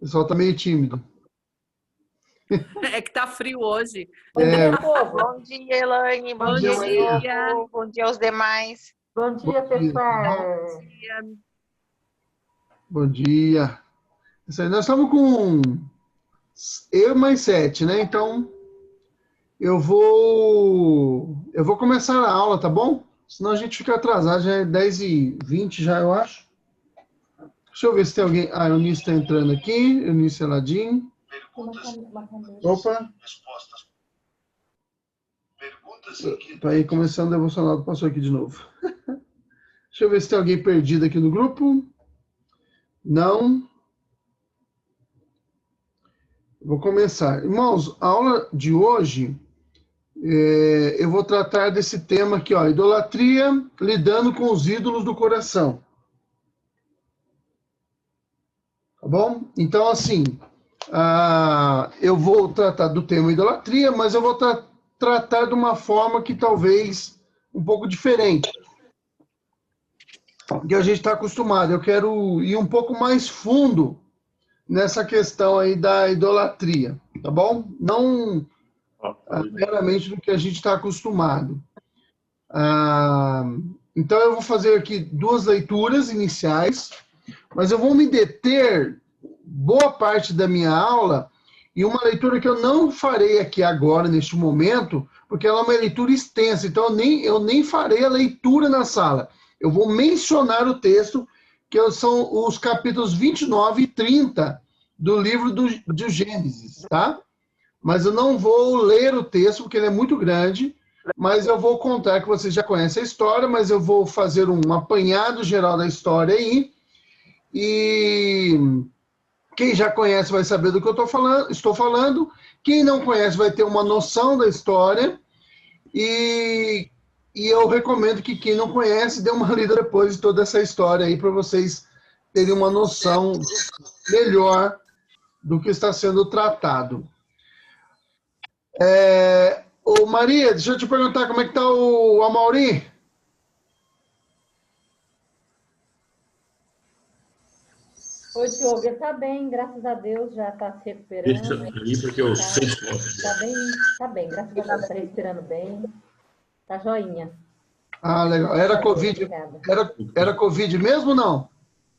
pessoal tá meio tímido. É que tá frio hoje. Bom dia, Elaine. Bom dia, Diogo. Bom dia aos demais. Bom dia, pessoal. Bom dia. Isso aí, nós estamos com eu mais 7, né? Então, eu vou começar a aula, tá bom? Senão a gente fica atrasado, já é 10h20 já, eu acho. Deixa eu ver se tem alguém. Ah, o Eunice está entrando aqui. Eunice Eladim. Opa. Tá aí começando o devocional do pastor aqui de novo. Deixa eu ver se tem alguém perdido aqui no grupo. Não. Vou começar. Irmãos, a aula de hoje, eu vou tratar desse tema aqui, ó, idolatria, lidando com os ídolos do coração. Tá bom? Então, assim, eu vou tratar do tema idolatria, mas eu vou tratar de uma forma que talvez um pouco diferente que a gente está acostumado. Eu quero ir um pouco mais fundo nessa questão aí da idolatria, tá bom? Não meramente do que a gente está acostumado. Então, eu vou fazer aqui 2 leituras iniciais, mas eu vou me deter boa parte da minha aula em uma leitura que eu não farei aqui agora, neste momento, porque ela é uma leitura extensa, então eu nem farei a leitura na sala. Eu vou mencionar o texto, que são os capítulos 29 e 30 do livro do Gênesis, tá? Mas eu não vou ler o texto, porque ele é muito grande, mas eu vou contar que vocês já conhecem a história, mas eu vou fazer um apanhado geral da história aí, e quem já conhece vai saber do que eu estou falando, quem não conhece vai ter uma noção da história, e eu recomendo que quem não conhece dê uma lida depois de toda essa história aí, para vocês terem uma noção melhor do que está sendo tratado. Ô Maria, deixa eu te perguntar como é que está o Amaury? Oi, Diogo, ele tá bem, graças a Deus, já tá se recuperando. Tá bem, graças a Deus, tá respirando bem, tá joinha. Ah, legal. Era Covid? Era Covid mesmo ou não?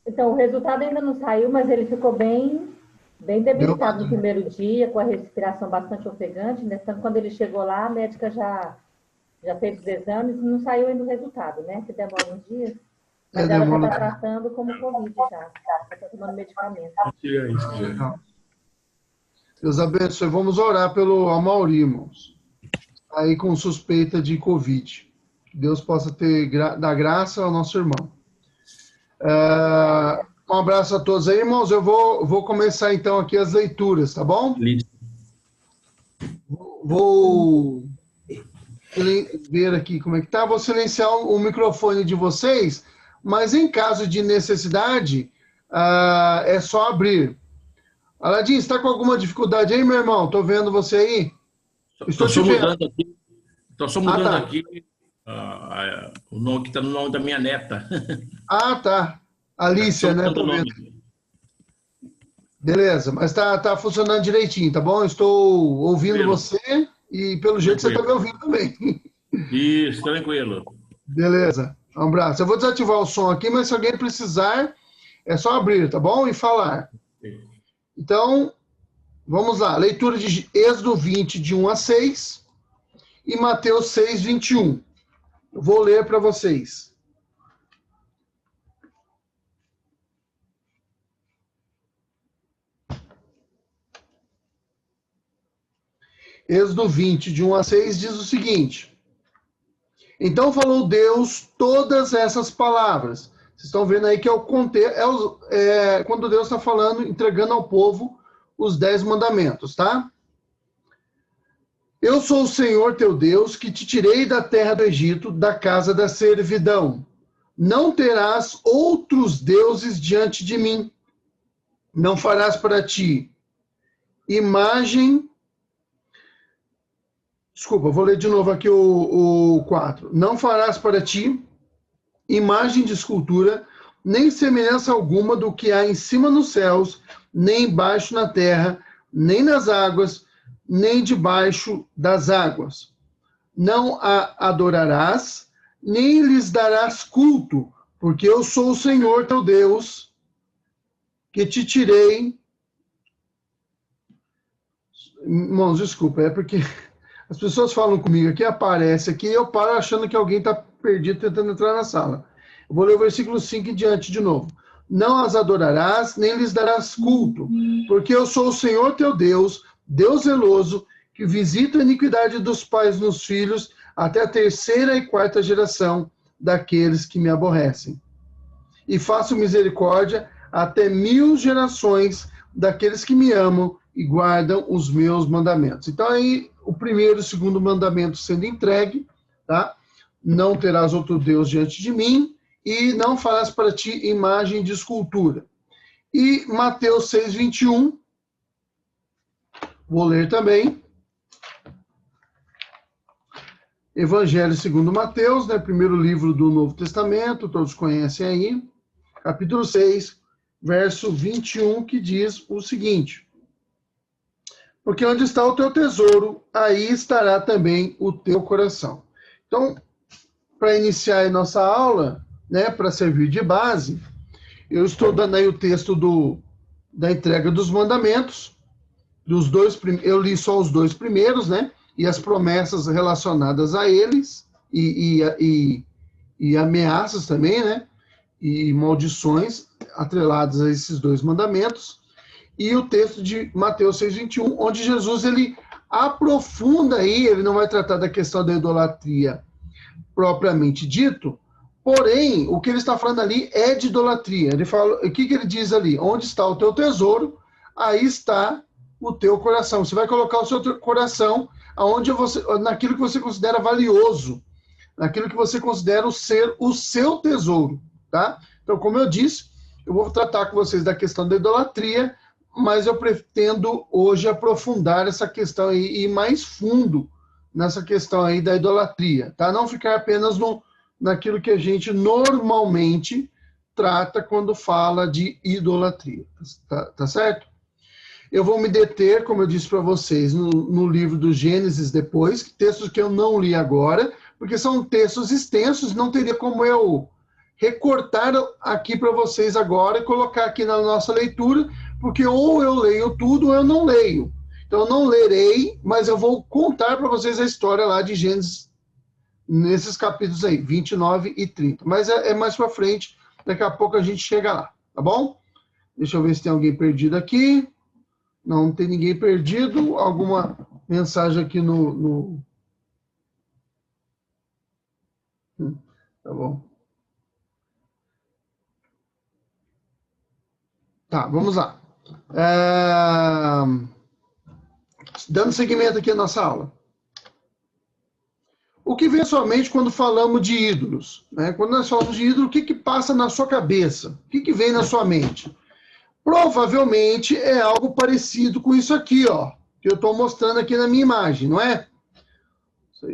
Então, o resultado ainda não saiu, mas ele ficou bem debilitado no primeiro dia, com a respiração bastante ofegante, né? Então, quando ele chegou lá, a médica já fez os exames e não saiu ainda o resultado, né? Que demora uns dias. Mas ela já está tratando como Covid já. Está tomando medicamento. Deus abençoe. Vamos orar pelo Amaury, irmãos. Aí com suspeita de Covid. Que Deus possa dar graça ao nosso irmão. Um abraço a todos aí, irmãos. Eu vou começar então aqui as leituras, tá bom? Vou ver aqui como é que tá. Vou silenciar o microfone de vocês. Mas em caso de necessidade, é só abrir. Aladim, está com alguma dificuldade aí, meu irmão? Estou vendo você aí. Estou só mudando aqui. Estou só mudando aqui o nome que está no nome da minha neta. Ah, tá. Alícia, né? Tô vendo. Beleza, mas tá funcionando direitinho, tá bom? Estou ouvindo você e pelo jeito você está me ouvindo também. Isso, tranquilo. Beleza. Um abraço. Eu vou desativar o som aqui, mas se alguém precisar, é só abrir, tá bom? E falar. Então, vamos lá. Leitura de Êxodo 20, de 1 a 6, e Mateus 6, 21. Eu vou ler para vocês. Êxodo 20, de 1 a 6, diz o seguinte: Então falou Deus todas essas palavras. Vocês estão vendo aí que é o contexto, quando Deus está falando, entregando ao povo os 10 mandamentos, tá? Eu sou o Senhor teu Deus, que te tirei da terra do Egito, da casa da servidão. Não terás outros deuses diante de mim. Não farás para ti imagem... Desculpa, vou ler de novo aqui o 4. Não farás para ti imagem de escultura, nem semelhança alguma do que há em cima nos céus, nem embaixo na terra, nem nas águas, nem debaixo das águas. Não a adorarás, nem lhes darás culto, porque eu sou o Senhor teu Deus, que te tirei. Irmãos, desculpa, é porque as pessoas falam comigo aqui, aparece aqui, e eu paro achando que alguém está perdido tentando entrar na sala. Eu vou ler o versículo 5 em diante de novo. Não as adorarás, nem lhes darás culto, porque eu sou o Senhor teu Deus, Deus zeloso, que visita a iniquidade dos pais nos filhos, até a 3ª e 4ª geração daqueles que me aborrecem. E faço misericórdia até 1000 gerações daqueles que me amam e guardam os meus mandamentos. Então aí o primeiro e o segundo mandamento sendo entregue, tá? Não terás outro Deus diante de mim e não farás para ti imagem de escultura. E Mateus 6:21, vou ler também. Evangelho segundo Mateus, né? Primeiro livro do Novo Testamento, todos conhecem aí. Capítulo 6, verso 21, que diz o seguinte: porque onde está o teu tesouro, aí estará também o teu coração. Então, para iniciar a nossa aula, né, para servir de base, eu estou dando aí o texto da entrega dos mandamentos, eu li só os 2 primeiros, né, e as promessas relacionadas a eles, e ameaças também, né, e maldições atreladas a esses 2 mandamentos, e o texto de Mateus 6:21, onde Jesus ele aprofunda aí, ele não vai tratar da questão da idolatria propriamente dito, porém, o que ele está falando ali é de idolatria. Ele fala, o que ele diz ali? Onde está o teu tesouro, aí está o teu coração. Você vai colocar o seu coração aonde naquilo que você considera valioso, naquilo que você considera ser o seu tesouro, tá? Então, como eu disse, eu vou tratar com vocês da questão da idolatria, mas eu pretendo hoje aprofundar essa questão aí, e ir mais fundo nessa questão aí da idolatria, tá? Não ficar apenas naquilo que a gente normalmente trata quando fala de idolatria, tá certo? Eu vou me deter, como eu disse para vocês, no livro do Gênesis depois, textos que eu não li agora, porque são textos extensos, não teria como eu recortar aqui para vocês agora e colocar aqui na nossa leitura, porque ou eu leio tudo ou eu não leio. Então eu não lerei, mas eu vou contar para vocês a história lá de Gênesis, nesses capítulos aí, 29 e 30. Mas é mais para frente, daqui a pouco a gente chega lá, tá bom? Deixa eu ver se tem alguém perdido aqui. Não tem ninguém perdido. Alguma mensagem aqui no... Tá bom. Tá, vamos lá. Dando seguimento aqui à nossa aula. O que vem à sua mente quando falamos de ídolos? Né? Quando nós falamos de ídolo, o que passa na sua cabeça? O que vem na sua mente? Provavelmente é algo parecido com isso aqui, ó, que eu estou mostrando aqui na minha imagem, não é?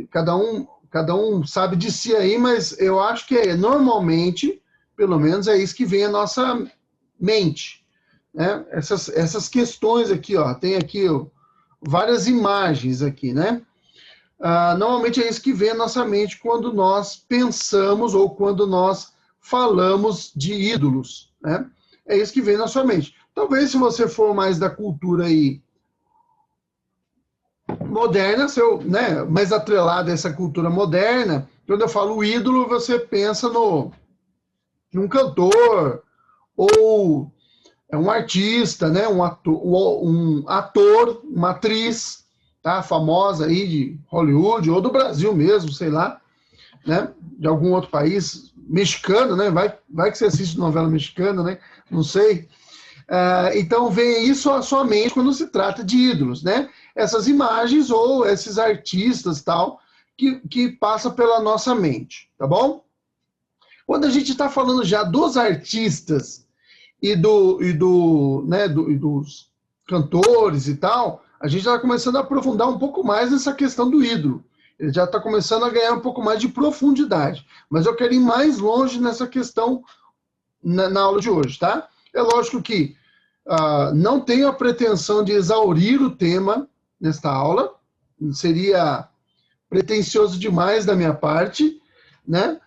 Cada um sabe de si aí, mas eu acho que normalmente, pelo menos é isso que vem à nossa mente, né? Essas questões aqui, ó, tem aqui ó, várias imagens aqui, né? Normalmente é isso que vem à nossa mente quando nós pensamos ou quando nós falamos de ídolos, né? É isso que vem na sua mente. Talvez se você for mais da cultura aí moderna, né, mais atrelado a essa cultura moderna, quando eu falo ídolo, você pensa num cantor ou um artista, né, um ator, uma atriz, tá, famosa aí de Hollywood ou do Brasil mesmo, sei lá, né, de algum outro país, mexicano, né, vai que você assiste novela mexicana, né, não sei. Então vem isso à sua mente quando se trata de ídolos, né? Essas imagens ou esses artistas tal que passa pela nossa mente, tá bom? Quando a gente está falando já dos artistas e dos cantores e tal, a gente já está começando a aprofundar um pouco mais nessa questão do ídolo. Ele já está começando a ganhar um pouco mais de profundidade. Mas eu quero ir mais longe nessa questão na aula de hoje, tá? É lógico que não tenho a pretensão de exaurir o tema nesta aula, seria pretensioso demais da minha parte, né?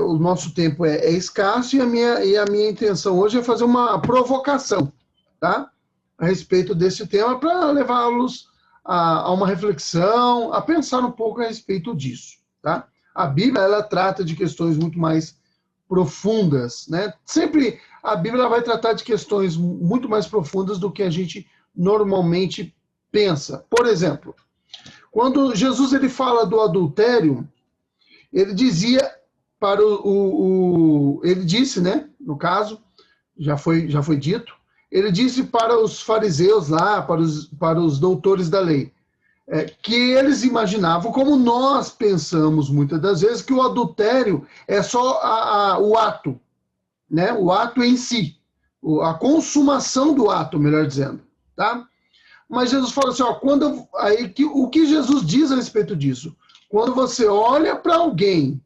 O nosso tempo é escasso e a minha intenção hoje é fazer uma provocação, tá? A respeito desse tema para levá-los a uma reflexão, a pensar um pouco a respeito disso, tá? A Bíblia, ela trata de questões muito mais profundas, né? Sempre a Bíblia vai tratar de questões muito mais profundas do que a gente normalmente pensa. Por exemplo, quando Jesus ele fala do adultério, ele dizia para ele disse, né? No caso, já foi dito, ele disse para os fariseus lá, para os doutores da lei, que eles imaginavam, como nós pensamos muitas das vezes, que o adultério é só o ato, né? O ato em si, a consumação do ato, melhor dizendo, tá? Mas Jesus falou assim, o que Jesus diz a respeito disso? Quando você olha para alguém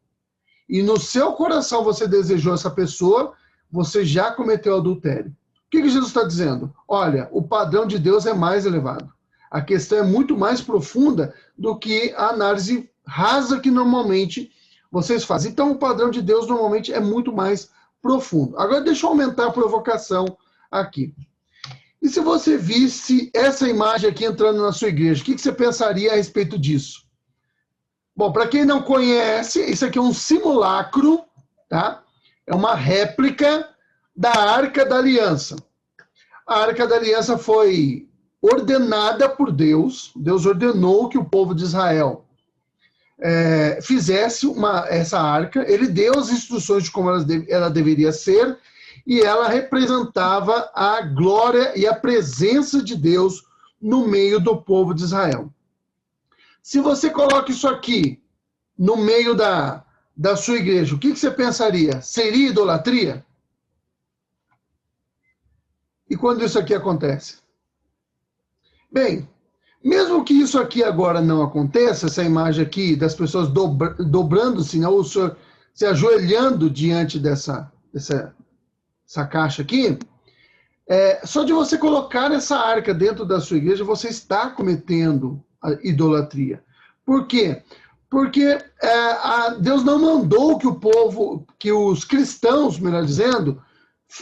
e no seu coração você desejou essa pessoa, você já cometeu adultério. O que Jesus está dizendo? Olha, o padrão de Deus é mais elevado. A questão é muito mais profunda do que a análise rasa que normalmente vocês fazem. Então, o padrão de Deus normalmente é muito mais profundo. Agora, deixa eu aumentar a provocação aqui. E se você visse essa imagem aqui entrando na sua igreja, o que você pensaria a respeito disso? Bom, para quem não conhece, isso aqui é um simulacro, tá? É uma réplica da Arca da Aliança. A Arca da Aliança foi ordenada por Deus. Deus ordenou que o povo de Israel fizesse essa arca. Ele deu as instruções de como ela deveria ser, e ela representava a glória e a presença de Deus no meio do povo de Israel. Se você coloca isso aqui no meio da sua igreja, o que você pensaria? Seria idolatria? E quando isso aqui acontece? Bem, mesmo que isso aqui agora não aconteça, essa imagem aqui das pessoas dobrando-se, né, ou se ajoelhando diante dessa caixa aqui, só de você colocar essa arca dentro da sua igreja, você está cometendo a idolatria. Por quê? Porque Deus não mandou que os cristãos, melhor dizendo,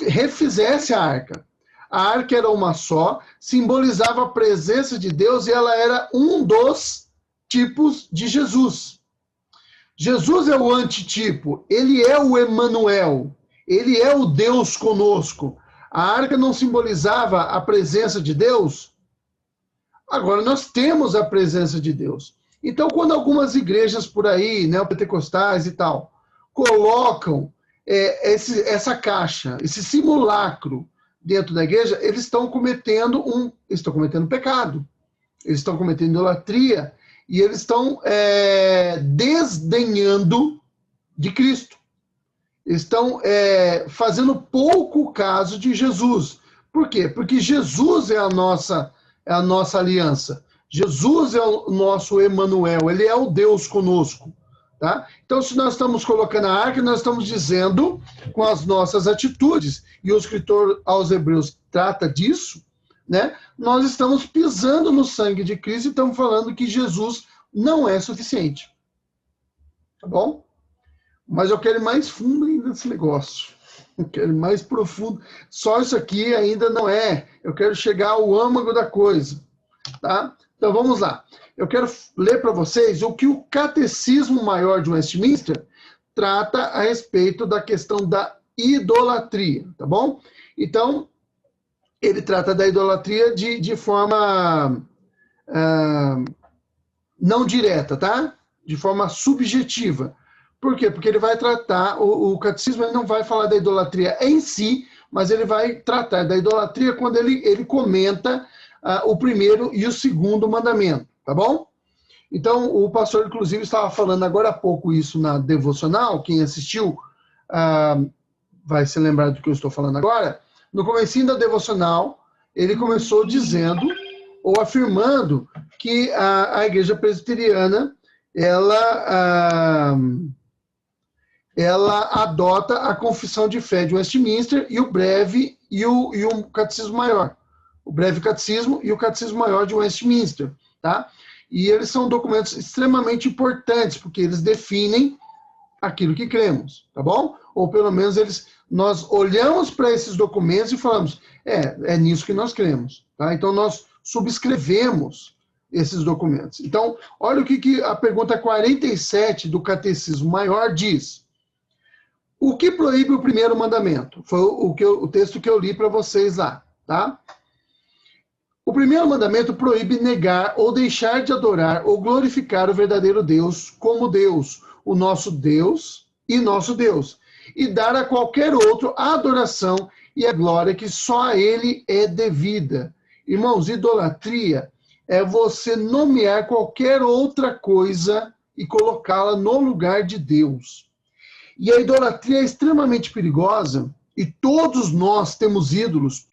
refizesse a arca. A arca era uma só, simbolizava a presença de Deus e ela era um dos tipos de Jesus. Jesus é o antitipo, ele é o Emanuel, ele é o Deus conosco. A arca não simbolizava a presença de Deus? Agora nós temos a presença de Deus. Então, quando algumas igrejas por aí, neopentecostais e tal, colocam essa caixa, esse simulacro dentro da igreja, eles estão cometendo pecado. Eles estão cometendo idolatria e eles estão desdenhando de Cristo. Eles estão fazendo pouco caso de Jesus. Por quê? Porque Jesus é a nossa aliança. Jesus é o nosso Emanuel, ele é o Deus conosco. Tá? Então, se nós estamos colocando a arca, nós estamos dizendo com as nossas atitudes, e o escritor aos Hebreus trata disso, né? Nós estamos pisando no sangue de Cristo e estamos falando que Jesus não é suficiente. Tá bom? Mas eu quero ir mais fundo ainda nesse negócio. Eu quero ir mais profundo. Só isso aqui ainda não é. Eu quero chegar ao âmago da coisa. Tá? Então vamos lá. Eu quero ler para vocês o que o Catecismo Maior de Westminster trata a respeito da questão da idolatria, tá bom? Então, ele trata da idolatria de forma não direta, tá? De forma subjetiva. Por quê? Porque ele vai tratar, o Catecismo ele não vai falar da idolatria em si, mas ele vai tratar da idolatria quando ele comenta o primeiro e o segundo mandamento. Tá bom? Então, o pastor, inclusive, estava falando agora há pouco isso na devocional. Quem assistiu vai se lembrar do que eu estou falando agora. No comecinho da devocional, ele começou dizendo, ou afirmando, que a igreja presbiteriana, ela adota a Confissão de Fé de Westminster e o breve e o Catecismo Maior. O breve catecismo e o Catecismo Maior de Westminster, tá? E eles são documentos extremamente importantes, porque eles definem aquilo que cremos, tá bom? Ou pelo menos nós olhamos para esses documentos e falamos, é nisso que nós cremos, tá? Então nós subscrevemos esses documentos. Então, olha o que a pergunta 47 do Catecismo Maior diz. O que proíbe o primeiro mandamento? Foi o texto que eu li para vocês lá, tá? O primeiro mandamento proíbe negar ou deixar de adorar ou glorificar o verdadeiro Deus como Deus, o nosso Deus e nosso Deus, e dar a qualquer outro a adoração e a glória que só a ele é devida. Irmãos, idolatria é você nomear qualquer outra coisa e colocá-la no lugar de Deus. E a idolatria é extremamente perigosa, e todos nós temos ídolos,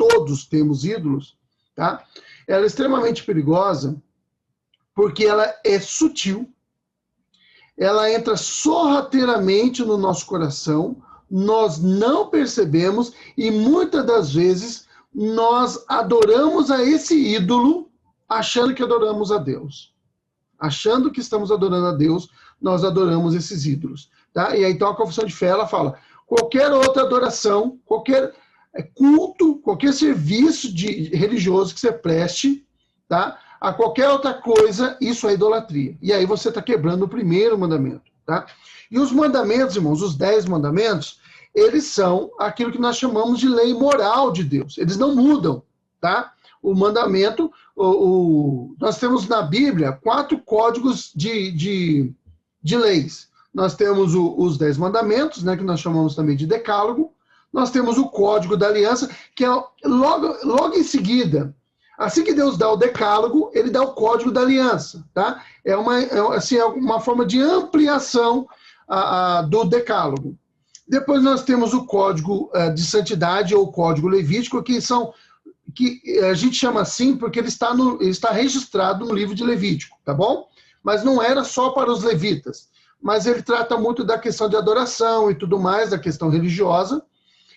tá? Ela é extremamente perigosa porque ela é sutil, ela entra sorrateiramente no nosso coração, nós não percebemos e muitas das vezes nós adoramos a esse ídolo achando que adoramos a Deus. Achando que estamos adorando a Deus, nós adoramos esses ídolos. Tá? E aí então a Confissão de Fé ela fala, qualquer outra adoração, qualquer culto, qualquer serviço religioso que você preste, tá? A qualquer outra coisa, isso é idolatria. E aí você está quebrando o primeiro mandamento. Tá? E os mandamentos, irmãos, os 10 mandamentos, eles são aquilo que nós chamamos de lei moral de Deus. Eles não mudam. Tá? O mandamento, nós temos na Bíblia 4 códigos de leis. Nós temos os 10 mandamentos, né, que nós chamamos também de decálogo. Nós temos o Código da Aliança, que é logo em seguida. Assim que Deus dá o decálogo, ele dá o Código da Aliança. Tá? É uma forma de ampliação do decálogo. Depois nós temos o Código de Santidade, ou Código Levítico, que a gente chama assim porque ele está registrado no livro de Levítico, tá bom? Mas não era só para os levitas. Mas ele trata muito da questão de adoração e tudo mais, da questão religiosa.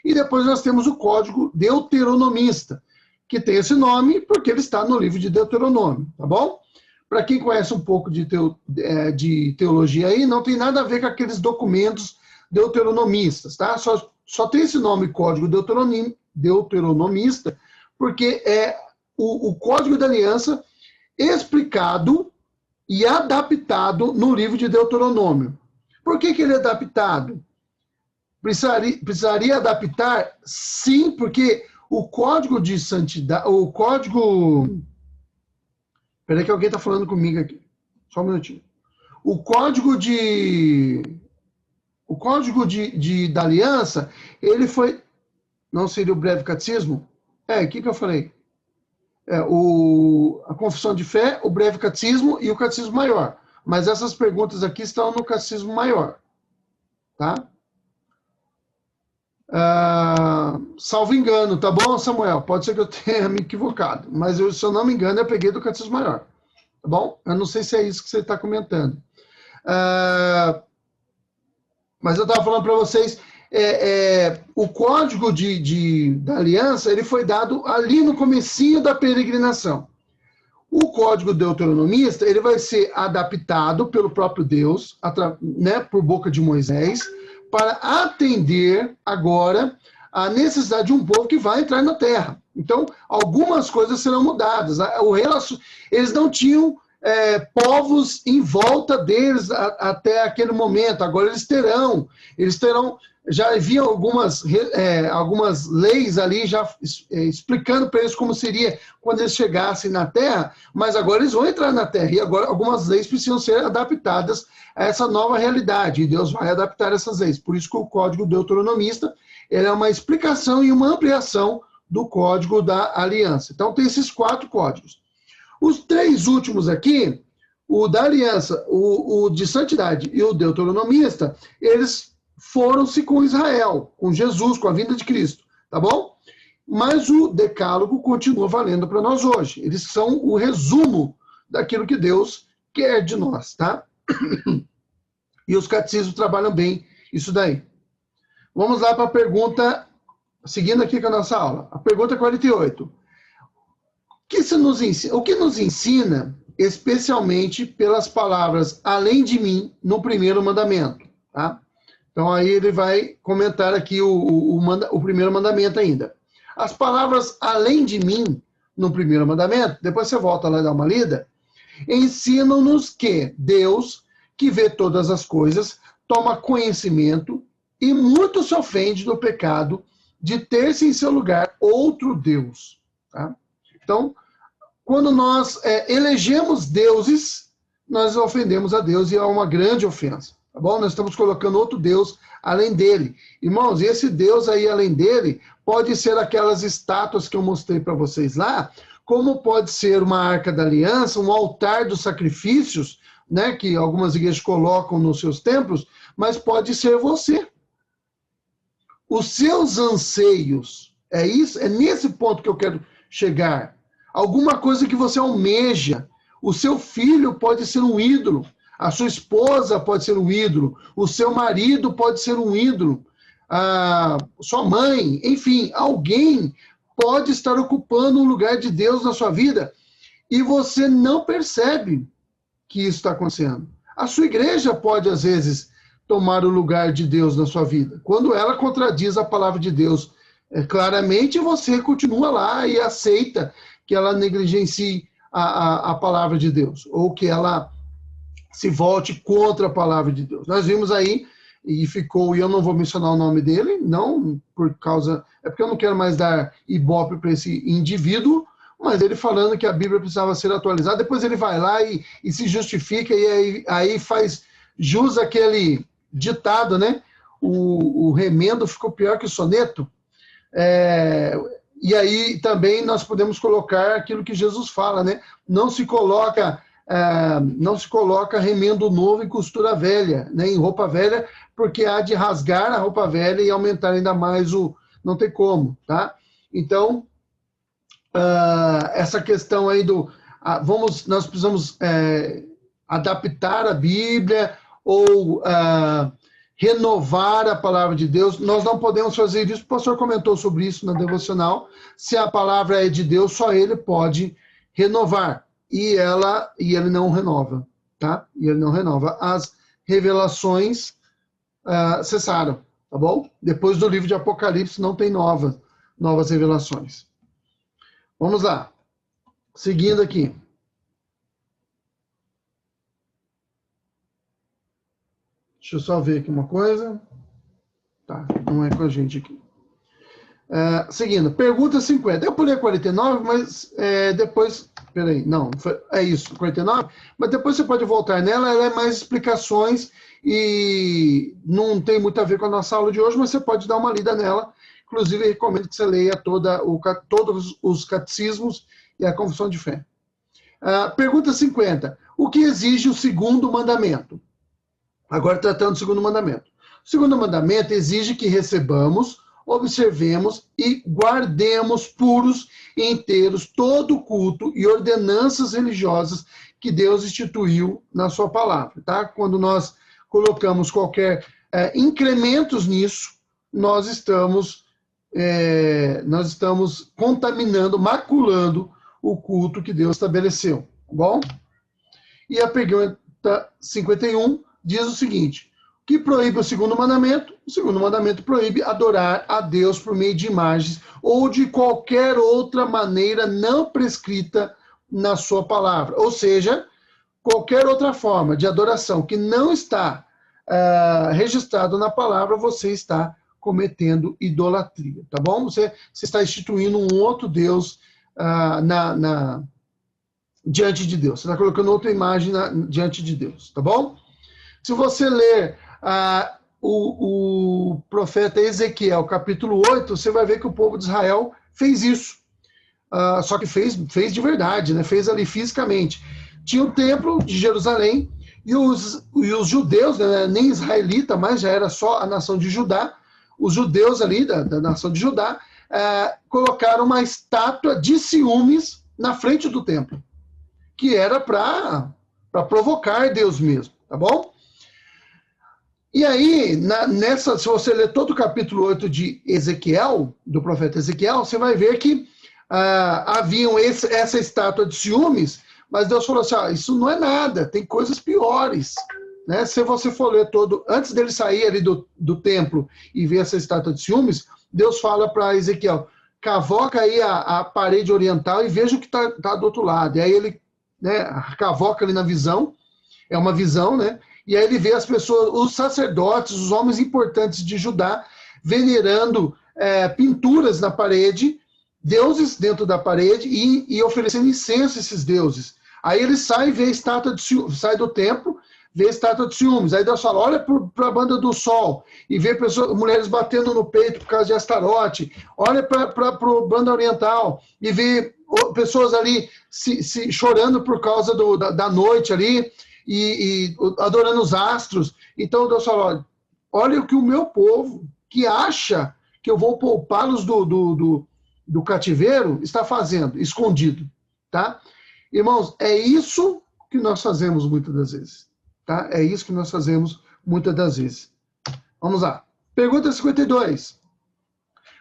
E depois nós temos o Código Deuteronomista, que tem esse nome porque ele está no livro de Deuteronômio, tá bom? Para quem conhece um pouco de teologia aí, não tem nada a ver com aqueles documentos deuteronomistas, tá? Só tem esse nome, Código Deuteronomista, porque é o Código da Aliança explicado e adaptado no livro de Deuteronômio. Por que ele é adaptado? Precisaria adaptar? Sim, porque o Código de Santidade, o Código... Espera aí que alguém está falando comigo aqui. Só um minutinho. O Código da Aliança, ele foi... Não seria o breve catecismo? O que eu falei? A Confissão de Fé, o breve catecismo e o Catecismo Maior. Mas essas perguntas aqui estão no Catecismo Maior. Tá? Salvo engano, tá bom, Samuel? Pode ser que eu tenha me equivocado. Mas se eu não me engano, eu peguei do Catecismo Maior. Tá bom? Eu não sei se é isso que você está comentando. Mas eu estava falando para vocês... o Código da Aliança ele foi dado ali no comecinho da peregrinação. O Código Deuteronomista ele vai ser adaptado pelo próprio Deus, né, por boca de Moisés, para atender agora a necessidade de um povo que vai entrar na terra. Então, algumas coisas serão mudadas. Eles não tinham povos em volta deles até aquele momento. Agora eles terão já havia algumas leis ali já explicando para eles como seria quando eles chegassem na Terra, mas agora eles vão entrar na Terra e agora algumas leis precisam ser adaptadas a essa nova realidade e Deus vai adaptar essas leis. Por isso que o Código Deuteronomista ele é uma explicação e uma ampliação do Código da Aliança. Então tem esses 4 códigos. Os 3 últimos aqui, o da Aliança, o de Santidade e o Deuteronomista, eles foram-se com Israel, com Jesus, com a vinda de Cristo, tá bom? Mas o decálogo continua valendo para nós hoje. Eles são o resumo daquilo que Deus quer de nós, tá? E os catecismos trabalham bem Isso daí. Vamos lá para a pergunta, seguindo aqui com a nossa aula. A pergunta 48. O que nos ensina, especialmente pelas palavras além de mim, no primeiro mandamento? Tá? Então, aí ele vai comentar aqui o primeiro mandamento ainda. As palavras além de mim, no primeiro mandamento, depois você volta lá e dá uma lida, ensinam-nos que Deus, que vê todas as coisas, toma conhecimento e muito se ofende do pecado de ter-se em seu lugar outro Deus. Tá? Então, quando nós elegemos deuses, nós ofendemos a Deus e é uma grande ofensa. Tá bom? Nós estamos colocando outro Deus além dele. Irmãos, esse Deus aí além dele pode ser aquelas estátuas que eu mostrei para vocês lá, como pode ser uma arca da aliança, um altar dos sacrifícios, né, que algumas igrejas colocam nos seus templos, mas pode ser você. Os seus anseios, é nesse ponto que eu quero chegar. Alguma coisa que você almeja. O seu filho pode ser um ídolo. A sua esposa pode ser um ídolo. O seu marido pode ser um ídolo. A sua mãe, enfim, alguém pode estar ocupando um lugar de Deus na sua vida e você não percebe que isso está acontecendo. A sua igreja pode, às vezes, tomar o lugar de Deus na sua vida. Quando ela contradiz a palavra de Deus claramente, você continua lá e aceita que ela negligencie a palavra de Deus, ou que ela se volte contra a palavra de Deus. Nós vimos aí, e eu não vou mencionar o nome dele, não por causa, é porque eu não quero mais dar ibope para esse indivíduo, mas ele falando que a Bíblia precisava ser atualizada, depois ele vai lá e se justifica, e aí faz jus àquele ditado, né? O remendo ficou pior que o soneto. E aí também nós podemos colocar aquilo que Jesus fala, né? Não se coloca remendo novo em costura velha, né? Em roupa velha, porque há de rasgar a roupa velha e aumentar ainda mais não tem como, tá? Então, essa questão aí nós precisamos adaptar a Bíblia ou renovar a palavra de Deus. Nós não podemos fazer isso, o pastor comentou sobre isso na devocional. Se a palavra é de Deus, só ele pode renovar. E ele não renova, tá? E ele não renova. As revelações cessaram, tá bom? Depois do livro de Apocalipse não tem novas revelações. Vamos lá. Seguindo aqui. Deixa eu só ver aqui uma coisa. Tá, não é com a gente aqui. Seguindo, pergunta 50. Eu pulei 49, mas depois... Peraí, não, é isso, 49. Mas depois você pode voltar nela, ela é mais explicações e não tem muito a ver com a nossa aula de hoje, mas você pode dar uma lida nela. Inclusive, eu recomendo que você leia todos os catecismos e a confissão de fé. Pergunta 50. O que exige o segundo mandamento? Agora tratando do segundo mandamento. O segundo mandamento exige que recebamos, observemos e guardemos puros e inteiros todo o culto e ordenanças religiosas que Deus instituiu na sua palavra. Tá? Quando nós colocamos qualquer incrementos nisso, nós estamos contaminando, maculando o culto que Deus estabeleceu. Tá bom? E a pergunta 51 diz o seguinte: o que proíbe o segundo mandamento? O segundo mandamento proíbe adorar a Deus por meio de imagens ou de qualquer outra maneira não prescrita na sua palavra. Ou seja, qualquer outra forma de adoração que não está registrado na palavra, você está cometendo idolatria, tá bom? Você está instituindo um outro Deus diante de Deus. Você está colocando outra imagem diante de Deus, tá bom? Se você ler o profeta Ezequiel, capítulo 8, você vai ver que o povo de Israel fez isso. Só que fez de verdade, né? Fez ali fisicamente. Tinha o templo de Jerusalém e os judeus, né? Nem israelita, mas já era só a nação de Judá. Os judeus ali da nação de Judá colocaram uma estátua de ciúmes na frente do templo, que era para provocar Deus mesmo, tá bom? E aí, se você ler todo o capítulo 8 de Ezequiel, do profeta Ezequiel, você vai ver que haviam essa estátua de ciúmes, mas Deus falou assim, isso não é nada, tem coisas piores. Né? Se você for ler todo, antes dele sair ali do templo e ver essa estátua de ciúmes, Deus fala para Ezequiel, cavoca aí a parede oriental e veja o que está do outro lado. E aí ele, né, cavoca ali na visão, é uma visão, né? E aí ele vê as pessoas, os sacerdotes, os homens importantes de Judá, venerando pinturas na parede, deuses dentro da parede e oferecendo incenso a esses deuses. Aí ele sai e vê a estátua de ciúmes, sai do templo, vê a estátua de ciúmes. Aí Deus fala, olha para a banda do sol e vê mulheres batendo no peito por causa de Astarote. Olha para a banda oriental e vê pessoas ali se chorando por causa da noite ali e adorando os astros. Então Deus fala, olha o que o meu povo, que acha que eu vou poupá-los do cativeiro, está fazendo, escondido. Tá? Irmãos, é isso que nós fazemos muitas das vezes. Tá? É isso que nós fazemos muitas das vezes. Vamos lá. Pergunta 52.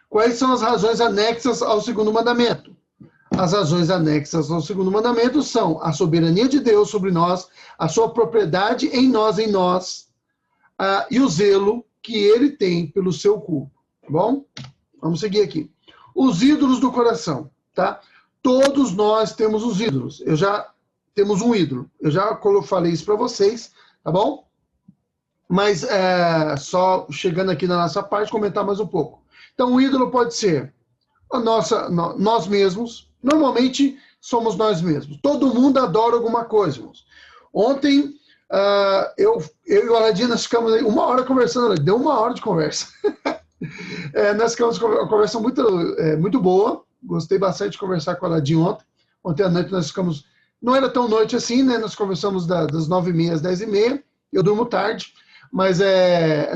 Quais são as razões anexas ao segundo mandamento? As razões anexas ao segundo mandamento são a soberania de Deus sobre nós, a sua propriedade em nós, e o zelo que ele tem pelo seu culto. Tá bom? Vamos seguir aqui. Os ídolos do coração. Tá? Todos nós temos os ídolos. Temos um ídolo. Eu já falei isso para vocês, tá bom? Mas só chegando aqui na nossa parte, comentar mais um pouco. Então, o ídolo pode ser nós mesmos. Normalmente, somos nós mesmos. Todo mundo adora alguma coisa, irmãos. Ontem, eu e o Aladim, nós ficamos aí 1 hora conversando. Deu 1 hora de conversa. Nós ficamos com uma conversa muito boa. Gostei bastante de conversar com o Aladim ontem. Ontem à noite nós ficamos... Não era tão noite assim, né? Nós conversamos das 9h30 às 10h30. Eu durmo tarde, mas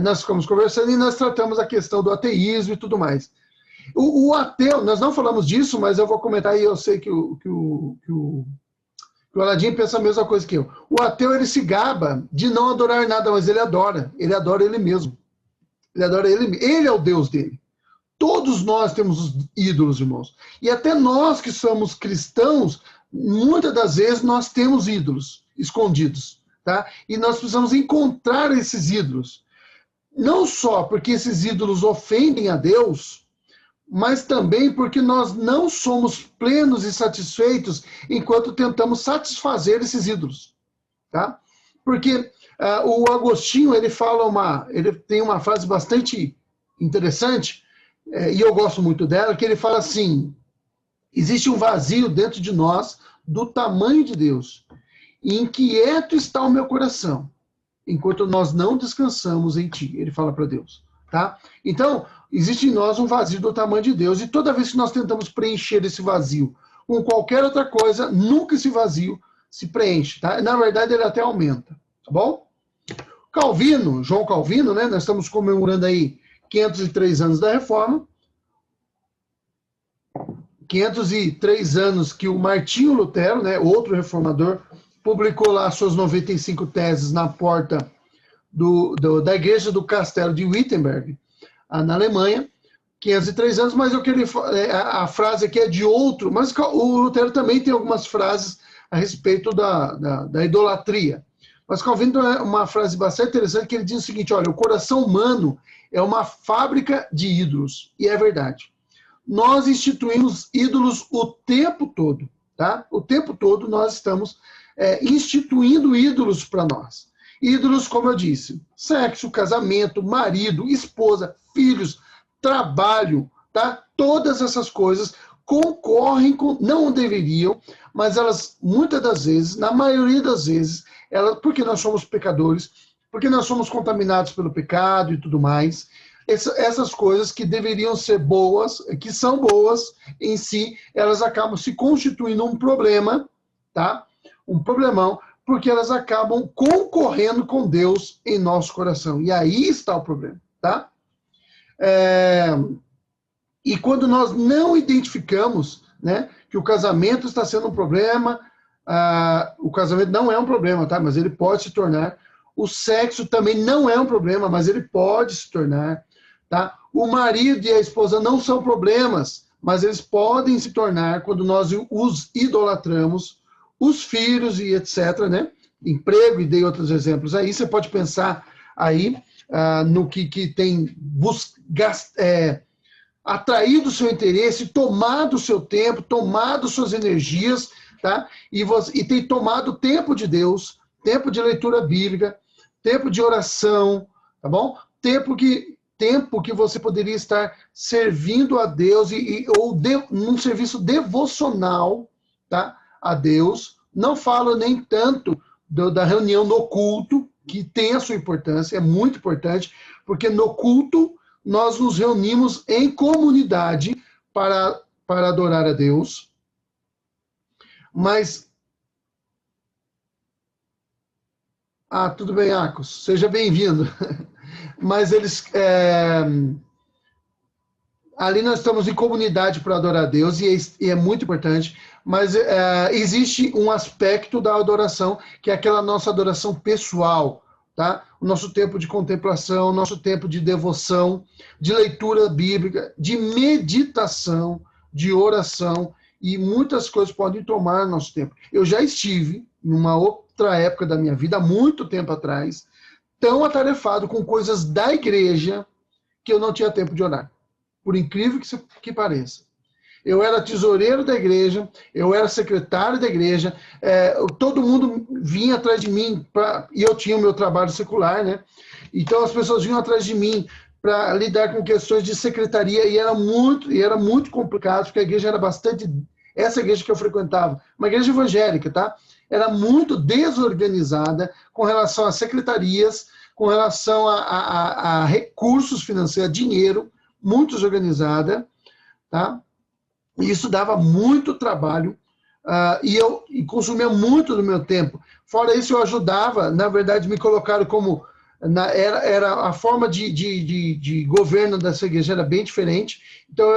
nós ficamos conversando e nós tratamos a questão do ateísmo e tudo mais. O ateu, nós não falamos disso, mas eu vou comentar e eu sei que o Aladim pensa a mesma coisa que eu. O ateu, ele se gaba de não adorar nada, mas ele adora ele mesmo. Ele adora ele é o Deus dele. Todos nós temos os ídolos, irmãos. E até nós que somos cristãos, muitas das vezes nós temos ídolos escondidos, tá? E nós precisamos encontrar esses ídolos. Não só porque esses ídolos ofendem a Deus, mas também porque nós não somos plenos e satisfeitos enquanto tentamos satisfazer esses ídolos, tá? Porque o Agostinho, ele tem uma frase bastante interessante, e eu gosto muito dela, que ele fala assim: existe um vazio dentro de nós do tamanho de Deus, e inquieto está o meu coração, enquanto nós não descansamos em ti. Ele fala para Deus, tá? Então, existe em nós um vazio do tamanho de Deus, e toda vez que nós tentamos preencher esse vazio com qualquer outra coisa, nunca esse vazio se preenche, tá? Na verdade, ele até aumenta, tá bom? Calvino, João Calvino, né? Nós estamos comemorando aí 503 anos da Reforma, 503 anos que o Martinho Lutero, né, outro reformador, publicou lá suas 95 teses na porta da igreja do castelo de Wittenberg, na Alemanha. 503 anos, mas eu queria, a frase aqui é de outro, mas o Lutero também tem algumas frases a respeito da idolatria. Mas Calvino tem uma frase bastante interessante, que ele diz o seguinte: olha, o coração humano é uma fábrica de ídolos, e é verdade. Nós instituímos ídolos o tempo todo, tá? O tempo todo nós estamos instituindo ídolos para nós. Ídolos, como eu disse, sexo, casamento, marido, esposa, filhos, trabalho, tá? Todas essas coisas concorrem com, não deveriam, mas elas, muitas das vezes, na maioria das vezes, porque nós somos pecadores, porque nós somos contaminados pelo pecado e tudo mais, essas coisas que deveriam ser boas, que são boas em si, elas acabam se constituindo um problema, tá? Um problemão, porque elas acabam concorrendo com Deus em nosso coração. E aí está o problema, tá? E quando nós não identificamos, né, que o casamento está sendo um problema, o casamento não é um problema, tá? Mas ele pode se tornar O sexo também não é um problema, mas ele pode se tornar, tá? O marido e a esposa não são problemas, mas eles podem se tornar quando nós os idolatramos, os filhos e etc, né? Emprego, e dei outros exemplos aí. Você pode pensar aí no que tem atraído o seu interesse, tomado o seu tempo, tomado suas energias, tá? E tem tomado o tempo de Deus, tempo de leitura bíblica, tempo de oração, tá bom? Tempo que você poderia estar servindo a Deus num serviço devocional, tá? A Deus. Não falo nem tanto da reunião no culto, que tem a sua importância, é muito importante, porque no culto nós nos reunimos em comunidade para adorar a Deus. Mas... tudo bem, Acos. Seja bem-vindo. Mas ali nós estamos em comunidade para adorar a Deus, e é muito importante, mas existe um aspecto da adoração, que é aquela nossa adoração pessoal, tá? O nosso tempo de contemplação, o nosso tempo de devoção, de leitura bíblica, de meditação, de oração, e muitas coisas podem tomar nosso tempo. Eu já estive numa outra época da minha vida, há muito tempo atrás, tão atarefado com coisas da igreja, que eu não tinha tempo de orar. Por incrível que pareça. Eu era tesoureiro da igreja, eu era secretário da igreja, todo mundo vinha atrás de mim, e eu tinha o meu trabalho secular, né? Então as pessoas vinham atrás de mim para lidar com questões de secretaria, e era muito complicado, porque a igreja era essa igreja que eu frequentava, uma igreja evangélica, tá? Era muito desorganizada com relação a secretarias, com relação a recursos financeiros, dinheiro, muito desorganizada, tá? E isso dava muito trabalho, e consumia muito do meu tempo. Fora isso, eu ajudava, na verdade, me colocaram como... Era a forma de governo dessa igreja era bem diferente. Então,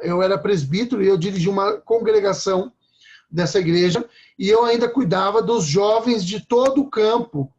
eu era presbítero, e eu dirigia uma congregação dessa igreja, e eu ainda cuidava dos jovens de todo o campo.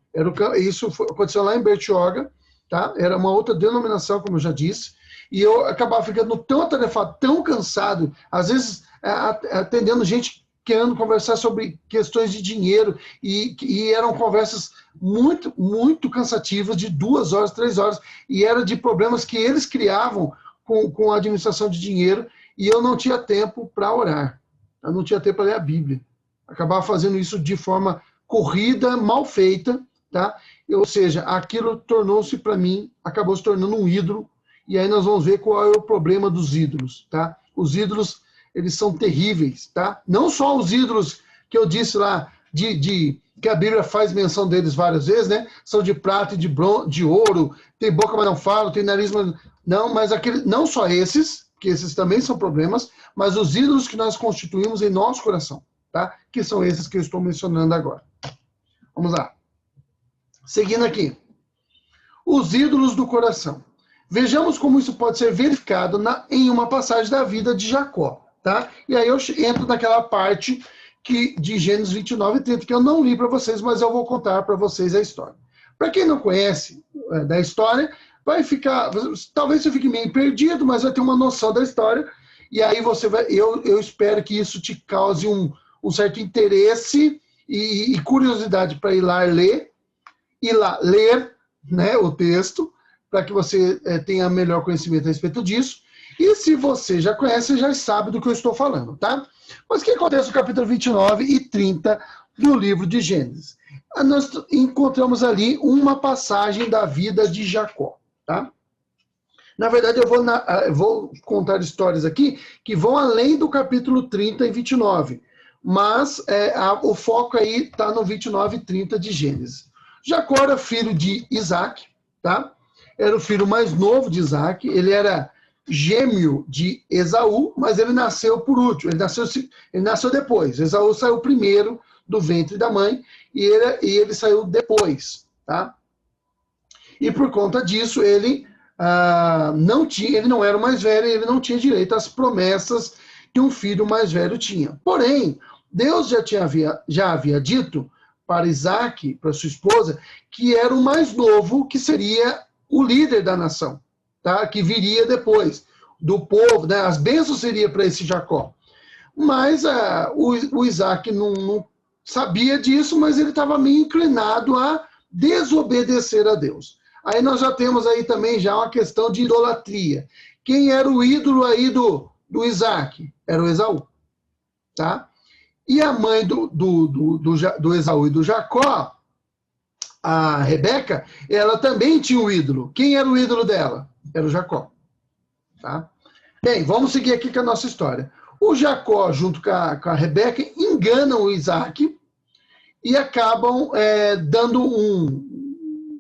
Isso aconteceu lá em Bertioga, tá? Era uma outra denominação, como eu já disse, e eu acabava ficando tão atarefado, tão cansado, às vezes atendendo gente querendo conversar sobre questões de dinheiro, e eram conversas muito, muito cansativas, de 2 horas, 3 horas, e era de problemas que eles criavam com a administração de dinheiro, e eu não tinha tempo para orar, eu não tinha tempo para ler a Bíblia. Acabava fazendo isso de forma corrida, mal feita, tá? Ou seja, aquilo tornou-se para mim, acabou se tornando um ídolo, e aí nós vamos ver qual é o problema dos ídolos, tá? Os ídolos, eles são terríveis, tá? Não só os ídolos que eu disse lá, que a Bíblia faz menção deles várias vezes, né? São de prata e de ouro, tem boca, mas não falam, tem nariz, mas não, não só esses, que esses também são problemas, mas os ídolos que nós constituímos em nosso coração, tá? Que são esses que eu estou mencionando agora. Vamos lá. Seguindo aqui. Os ídolos do coração. Vejamos como isso pode ser verificado em uma passagem da vida de Jacó, tá? E aí eu entro naquela parte de Gênesis 29 e 30, que eu não li para vocês, mas eu vou contar para vocês a história. Para quem não conhece da história, talvez você fique meio perdido, mas vai ter uma noção da história, e aí eu espero que isso te cause um certo interesse e curiosidade para ir lá ler, né, o texto, para que você tenha melhor conhecimento a respeito disso. E se você já conhece, você já sabe do que eu estou falando, tá? Mas o que acontece no capítulo 29 e 30 do livro de Gênesis? Nós encontramos ali uma passagem da vida de Jacó, tá? Na verdade, eu vou contar histórias aqui que vão além do capítulo 30 e 29, mas o foco aí está no 29 e 30 de Gênesis. Jacó era filho de Isaac, tá? Era o filho mais novo de Isaac, ele era gêmeo de Esaú, mas ele nasceu por último, ele nasceu depois. Esaú saiu primeiro do ventre da mãe, e ele saiu depois, tá? E por conta disso, ele não era o mais velho, ele não tinha direito às promessas que um filho mais velho tinha. Porém, Deus já havia dito para Isaac, para sua esposa, que era o mais novo, que seria o líder da nação, tá? Que viria depois do povo, né? As bênçãos seriam para esse Jacó. Mas o Isaac não sabia disso, mas ele estava meio inclinado a desobedecer a Deus. Aí nós já temos aí também já uma questão de idolatria. Quem era o ídolo aí do Isaac? Era o Esaú, tá? E a mãe do Esaú e do Jacó, a Rebeca, ela também tinha um ídolo. Quem era o ídolo dela? Era o Jacó, tá? Bem, vamos seguir aqui com a nossa história. O Jacó, junto com a Rebeca, enganam o Isaac e acabam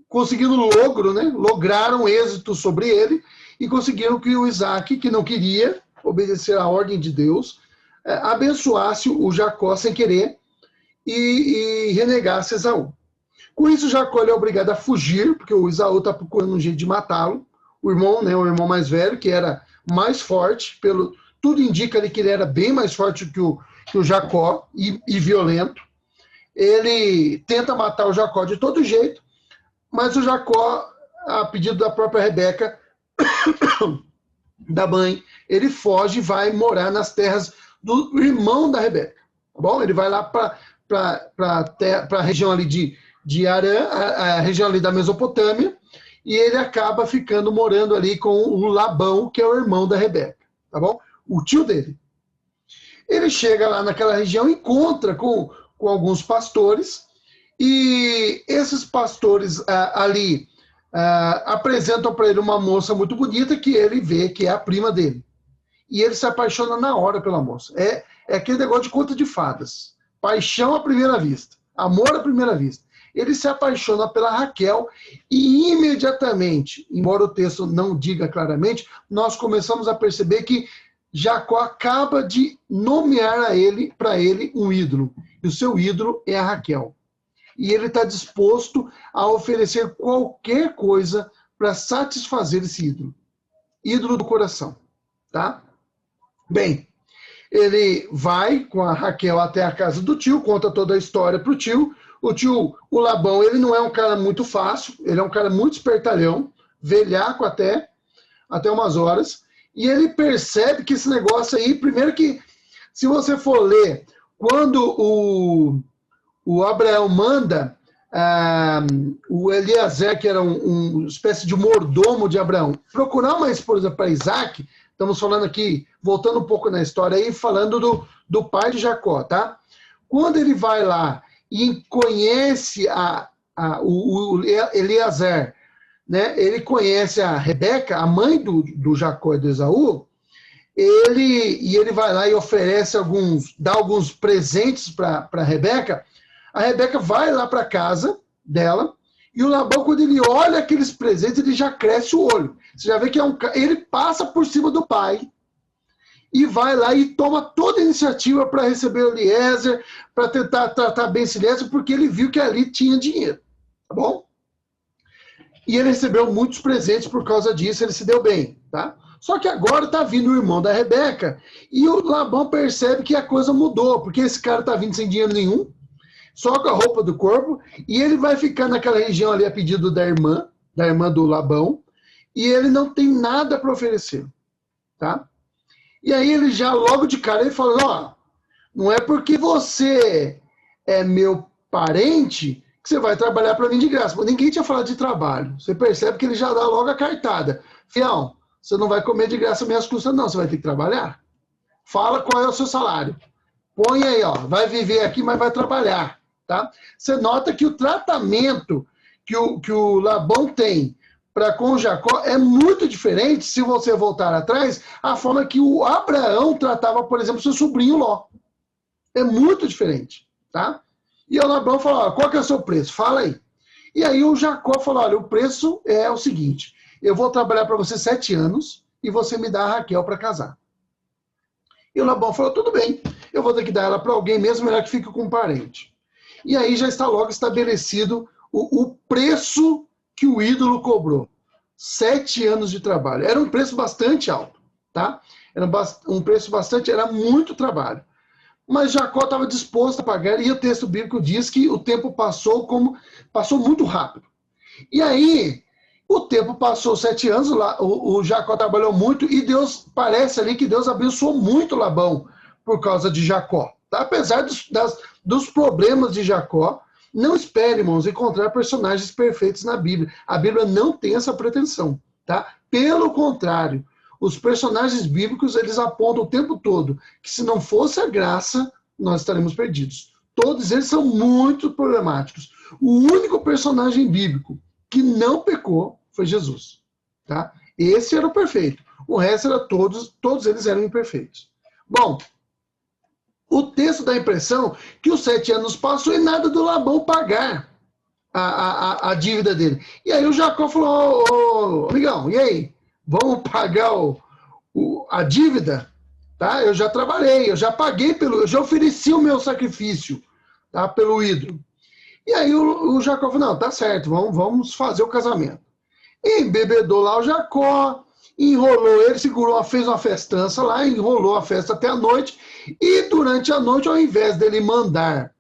conseguindo logro, né? Lograram êxito sobre ele e conseguiram que o Isaac, que não queria obedecer à ordem de Deus, abençoasse o Jacó sem querer e renegasse Esaú. Com isso, Jacó é obrigado a fugir, porque o Esaú está procurando um jeito de matá-lo. O irmão, né, o irmão mais velho, que era mais forte, tudo indica ali que ele era bem mais forte que o Jacó e violento. Ele tenta matar o Jacó de todo jeito, mas o Jacó, a pedido da própria Rebeca, da mãe, ele foge e vai morar nas terras do irmão da Rebeca. Tá bom? Ele vai lá para a região ali de Arã, a região ali da Mesopotâmia, e ele acaba morando ali com o Labão, que é o irmão da Rebeca. Tá bom? O tio dele. Ele chega lá naquela região, encontra com alguns pastores, e esses pastores ali apresentam para ele uma moça muito bonita que ele vê que é a prima dele. E ele se apaixona na hora pela moça. É aquele negócio de conto de fadas. Paixão à primeira vista. Amor à primeira vista. Ele se apaixona pela Raquel e imediatamente, embora o texto não diga claramente, nós começamos a perceber que Jacó acaba de nomear para ele um ídolo. E o seu ídolo é a Raquel. E ele está disposto a oferecer qualquer coisa para satisfazer esse ídolo. Ídolo do coração. Tá? Bem, ele vai com a Raquel até a casa do tio, conta toda a história para o tio. O Labão, ele não é um cara muito fácil, ele é um cara muito espertalhão, velhaco até umas horas. E ele percebe que esse negócio aí, primeiro que, se você for ler, quando o Abraão manda o Eliezer, que era uma espécie de mordomo de Abraão, procurar uma esposa para Isaac, estamos falando aqui, voltando um pouco na história aí, falando do pai de Jacó, tá? Quando ele vai lá e conhece o Eliezer, né? Ele conhece a Rebeca, a mãe do Jacó e do Esaú, ele vai lá e oferece dá alguns presentes para a Rebeca. A Rebeca vai lá para a casa dela, e o Labão, quando ele olha aqueles presentes, ele já cresce o olho. Você já vê que ele passa por cima do pai e vai lá e toma toda a iniciativa para receber o Eliezer, para tentar tratar bem esse Eliezer, porque ele viu que ali tinha dinheiro. Tá bom? E ele recebeu muitos presentes por causa disso, ele se deu bem. Tá? Só que agora está vindo o irmão da Rebeca, e o Labão percebe que a coisa mudou, porque esse cara está vindo sem dinheiro nenhum, só com a roupa do corpo, e ele vai ficar naquela região ali a pedido da irmã do Labão, e ele não tem nada para oferecer, tá? E aí ele já, logo de cara, ele fala, ó, não é porque você é meu parente que você vai trabalhar para mim de graça. Mas ninguém tinha falado de trabalho. Você percebe que ele já dá logo a cartada. Fião, você não vai comer de graça minhas custas, não, você vai ter que trabalhar. Fala qual é o seu salário. Põe aí, ó, vai viver aqui, mas vai trabalhar. Tá? Você nota que o tratamento que o Labão tem para com o Jacó é muito diferente, se você voltar atrás, a forma que o Abraão tratava, por exemplo, seu sobrinho Ló. É muito diferente. Tá? E o Labão falou, ó, qual que é o seu preço? Fala aí. E aí o Jacó falou, olha, o preço é o seguinte, eu vou trabalhar para você 7 anos e você me dá a Raquel para casar. E o Labão falou, tudo bem, eu vou ter que dar ela para alguém mesmo, melhor que fique com um parente. E aí já está logo estabelecido o preço que o ídolo cobrou. 7 anos de trabalho. Era um preço bastante alto, tá? Era um preço bastante, era muito trabalho. mas Jacó estava disposto a pagar, e o texto bíblico diz que o tempo passou muito rápido. E aí, o tempo passou 7 anos, o Jacó trabalhou muito, e parece ali que Deus abençoou muito Labão por causa de Jacó. Tá? Apesar dos problemas de Jacó, não espere, irmãos, encontrar personagens perfeitos na Bíblia. A Bíblia não tem essa pretensão. Tá? Pelo contrário, os personagens bíblicos, eles apontam o tempo todo que se não fosse a graça, nós estaremos perdidos. Todos eles são muito problemáticos. O único personagem bíblico que não pecou foi Jesus. Tá? Esse era o perfeito. O resto era todos eles eram imperfeitos. Bom, o texto dá a impressão que os 7 anos passou e nada do Labão pagar a dívida dele. E aí o Jacó falou, ô, amigão, e aí? Vamos pagar a dívida? Tá? Eu já trabalhei, eu já paguei, eu já ofereci o meu sacrifício, tá? Pelo ídolo. E aí o Jacó falou, não, tá certo, vamos fazer o casamento. Embebedou lá o Jacó, enrolou ele, fez uma festança lá, enrolou a festa até a noite, e durante a noite, ao invés dele mandar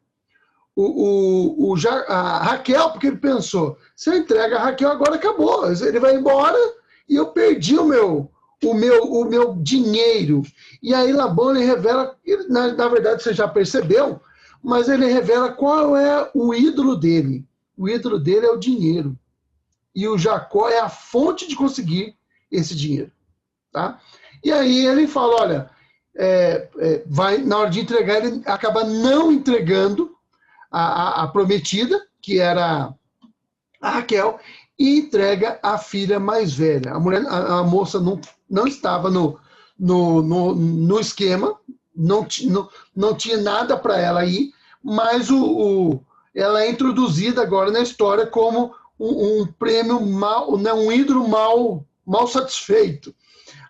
a Raquel, porque ele pensou, se eu entrego a Raquel, agora acabou, ele vai embora e eu perdi o meu dinheiro. E aí Labão, ele revela, na verdade você já percebeu, mas ele revela qual é o ídolo dele. O ídolo dele é o dinheiro. E o Jacó é a fonte de conseguir esse dinheiro. Tá? E aí ele fala, olha, na hora de entregar, ele acaba não entregando a prometida, que era a Raquel, e entrega a filha mais velha. A moça não estava no esquema, não tinha nada para ela ir, mas ela é introduzida agora na história como um prêmio mal, né, um ídolo mal satisfeito.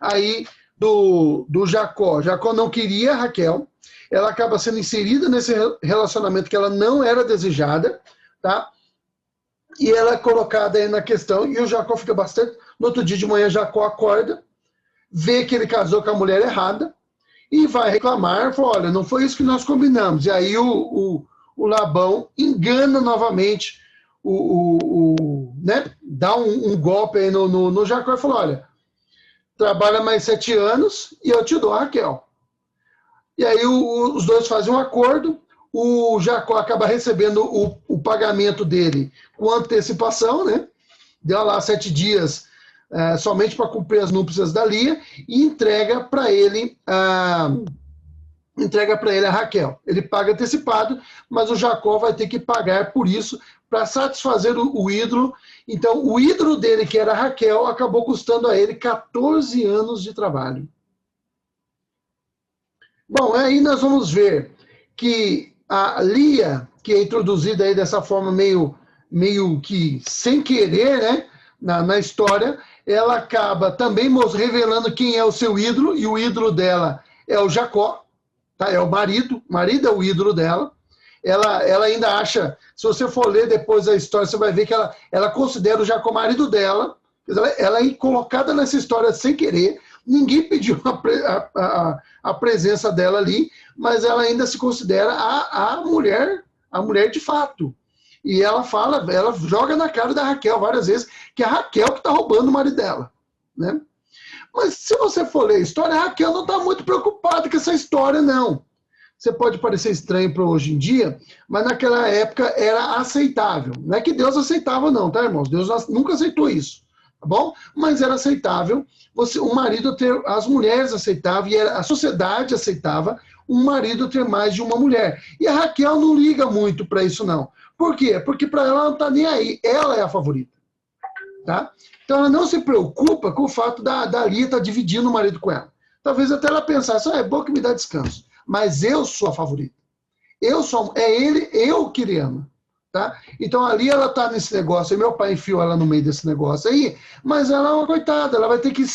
Aí do Jacó. Jacó não queria a Raquel, ela acaba sendo inserida nesse relacionamento que ela não era desejada, tá? E ela é colocada aí na questão, e o Jacó fica bastante... No outro dia de manhã, Jacó acorda, vê que ele casou com a mulher errada, e vai reclamar, fala, olha, não foi isso que nós combinamos. E aí o Labão engana novamente, né? Dá um golpe aí no Jacó e fala, olha, trabalha mais 7 anos e eu te dou a Raquel. E aí os dois fazem um acordo, o Jacó acaba recebendo o pagamento dele com antecipação, né? Deu lá 7 dias somente para cumprir as núpcias da Lia e entrega para ele a Raquel. Ele paga antecipado, mas o Jacó vai ter que pagar por isso para satisfazer o ídolo. Então, o ídolo dele, que era a Raquel, acabou custando a ele 14 anos de trabalho. Bom, aí nós vamos ver que a Lia, que é introduzida aí dessa forma meio que sem querer, né, na história, ela acaba também revelando quem é o seu ídolo, e o ídolo dela é o Jacó, tá? É o marido é o ídolo dela. Ela ainda acha, se você for ler depois a história, você vai ver que ela considera o Jacó marido dela, ela é colocada nessa história sem querer, ninguém pediu a presença dela ali, mas ela ainda se considera a mulher de fato. E ela joga na cara da Raquel várias vezes, que é a Raquel que está roubando o marido dela, né? Mas se você for ler a história, a Raquel não está muito preocupada com essa história, não. Você pode parecer estranho para hoje em dia, mas naquela época era aceitável. Não é que Deus aceitava, não, tá, irmãos? Deus nunca aceitou isso, tá bom? Mas era aceitável. O marido as mulheres aceitavam, e a sociedade aceitava um marido ter mais de uma mulher. E a Raquel não liga muito para isso, não. Por quê? Porque para ela não está nem aí. Ela é a favorita. Tá? Então ela não se preocupa com o fato da Lia estar dividindo o marido com ela. Talvez até ela pensasse, é bom que me dá descanso. Mas eu sou a favorita. Eu que ele ama. Tá? Então ali ela está nesse negócio, e meu pai enfiou ela no meio desse negócio aí, mas ela é uma coitada, ela vai ter que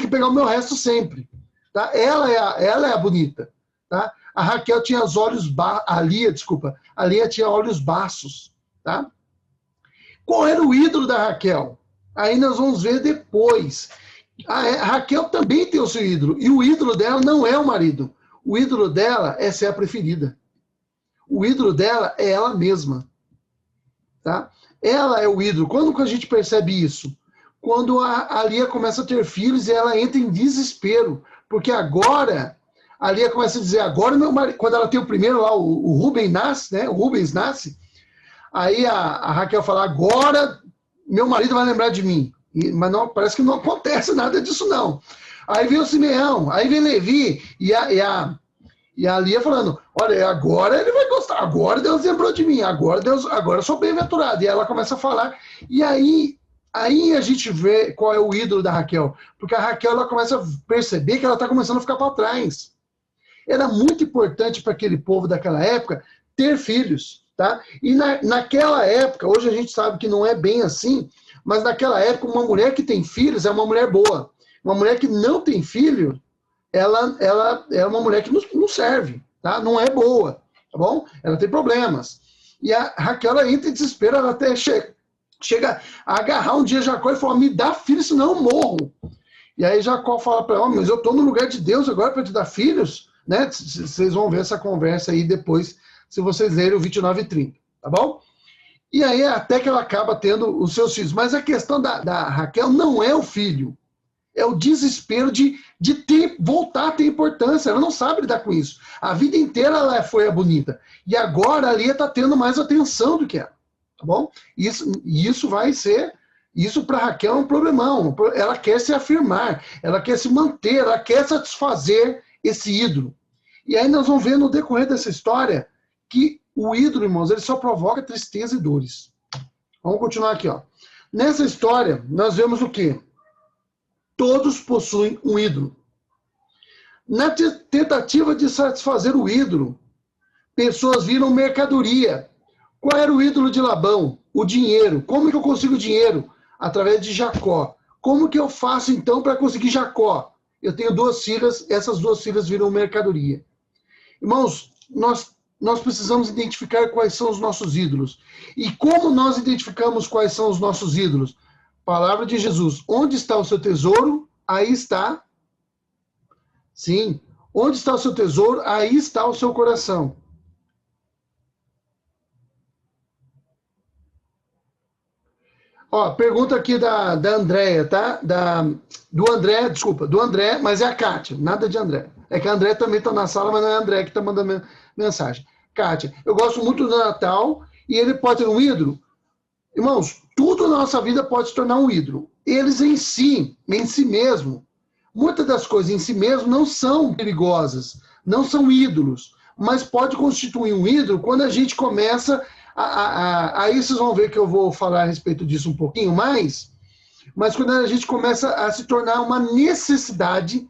pegar o meu resto sempre. Tá? Ela é a bonita. Tá? A Raquel tinha os olhos a Lia tinha olhos baços. Tá? Qual era o ídolo da Raquel? Aí nós vamos ver depois. A Raquel também tem o seu ídolo, e o ídolo dela não é o marido. O ídolo dela é ser a preferida. O ídolo dela é ela mesma. Tá? Ela é o ídolo. Quando que a gente percebe isso? Quando a Lia começa a ter filhos e ela entra em desespero. Porque agora, a Lia começa a dizer, agora meu marido, quando ela tem o primeiro lá, o Rubens nasce, né? O Rubens nasce, aí a Raquel fala, agora meu marido vai lembrar de mim. Mas não, parece que não acontece nada disso, não. Aí vem o Simeão, aí vem Levi, e a Lia falando, olha, agora ele vai gostar, agora Deus lembrou de mim, agora eu sou bem-aventurado. E ela começa a falar, e aí a gente vê qual é o ídolo da Raquel, porque a Raquel ela começa a perceber que ela está começando a ficar para trás. Era muito importante para aquele povo daquela época ter filhos, tá? E naquela época, hoje a gente sabe que não é bem assim, mas naquela época uma mulher que tem filhos é uma mulher boa. Uma mulher que não tem filho, ela é uma mulher que não serve, tá? Não é boa, tá bom? Ela tem problemas. E a Raquel ela entra em desespero, ela até chega a agarrar um dia Jacó e fala, me dá filho, senão eu morro. E aí Jacó fala para ela, mas eu estou no lugar de Deus agora para te dar filhos, né? Vocês vão ver essa conversa aí depois, se vocês lerem o 29 e 30, tá bom? E aí até que ela acaba tendo os seus filhos. Mas a questão da Raquel não é o filho. É o desespero de voltar a ter importância. Ela não sabe lidar com isso. A vida inteira ela foi a bonita. E agora a Lia está tendo mais atenção do que ela. Tá bom? Isso vai ser... Isso para Raquel é um problemão. Ela quer se afirmar. Ela quer se manter. Ela quer satisfazer esse ídolo. E aí nós vamos ver no decorrer dessa história que o ídolo, irmãos, ele só provoca tristeza e dores. Vamos continuar aqui, ó. Nessa história, nós vemos o quê? Todos possuem um ídolo. Na tentativa de satisfazer o ídolo, pessoas viram mercadoria. Qual era o ídolo de Labão? O dinheiro. Como que eu consigo dinheiro? Através de Jacó. Como que eu faço, então, para conseguir Jacó? Eu tenho 2 filhas, essas 2 filhas viram mercadoria. Irmãos, nós precisamos identificar quais são os nossos ídolos. E como nós identificamos quais são os nossos ídolos? Palavra de Jesus. Onde está o seu tesouro? Aí está. Sim. Onde está o seu tesouro? Aí está o seu coração. Ó, pergunta aqui da Andréia, tá? Do André, mas é a Kátia, nada de André. É que a André também está na sala, mas não é a André que está mandando mensagem. Kátia, eu gosto muito do Natal e ele pode ter um ídolo? Irmãos, tudo na nossa vida pode se tornar um ídolo. Eles em si mesmo, muitas das coisas em si mesmo não são perigosas, não são ídolos, mas pode constituir um ídolo quando a gente começa aí vocês vão ver que eu vou falar a respeito disso um pouquinho mais, mas quando a gente começa a se tornar uma necessidade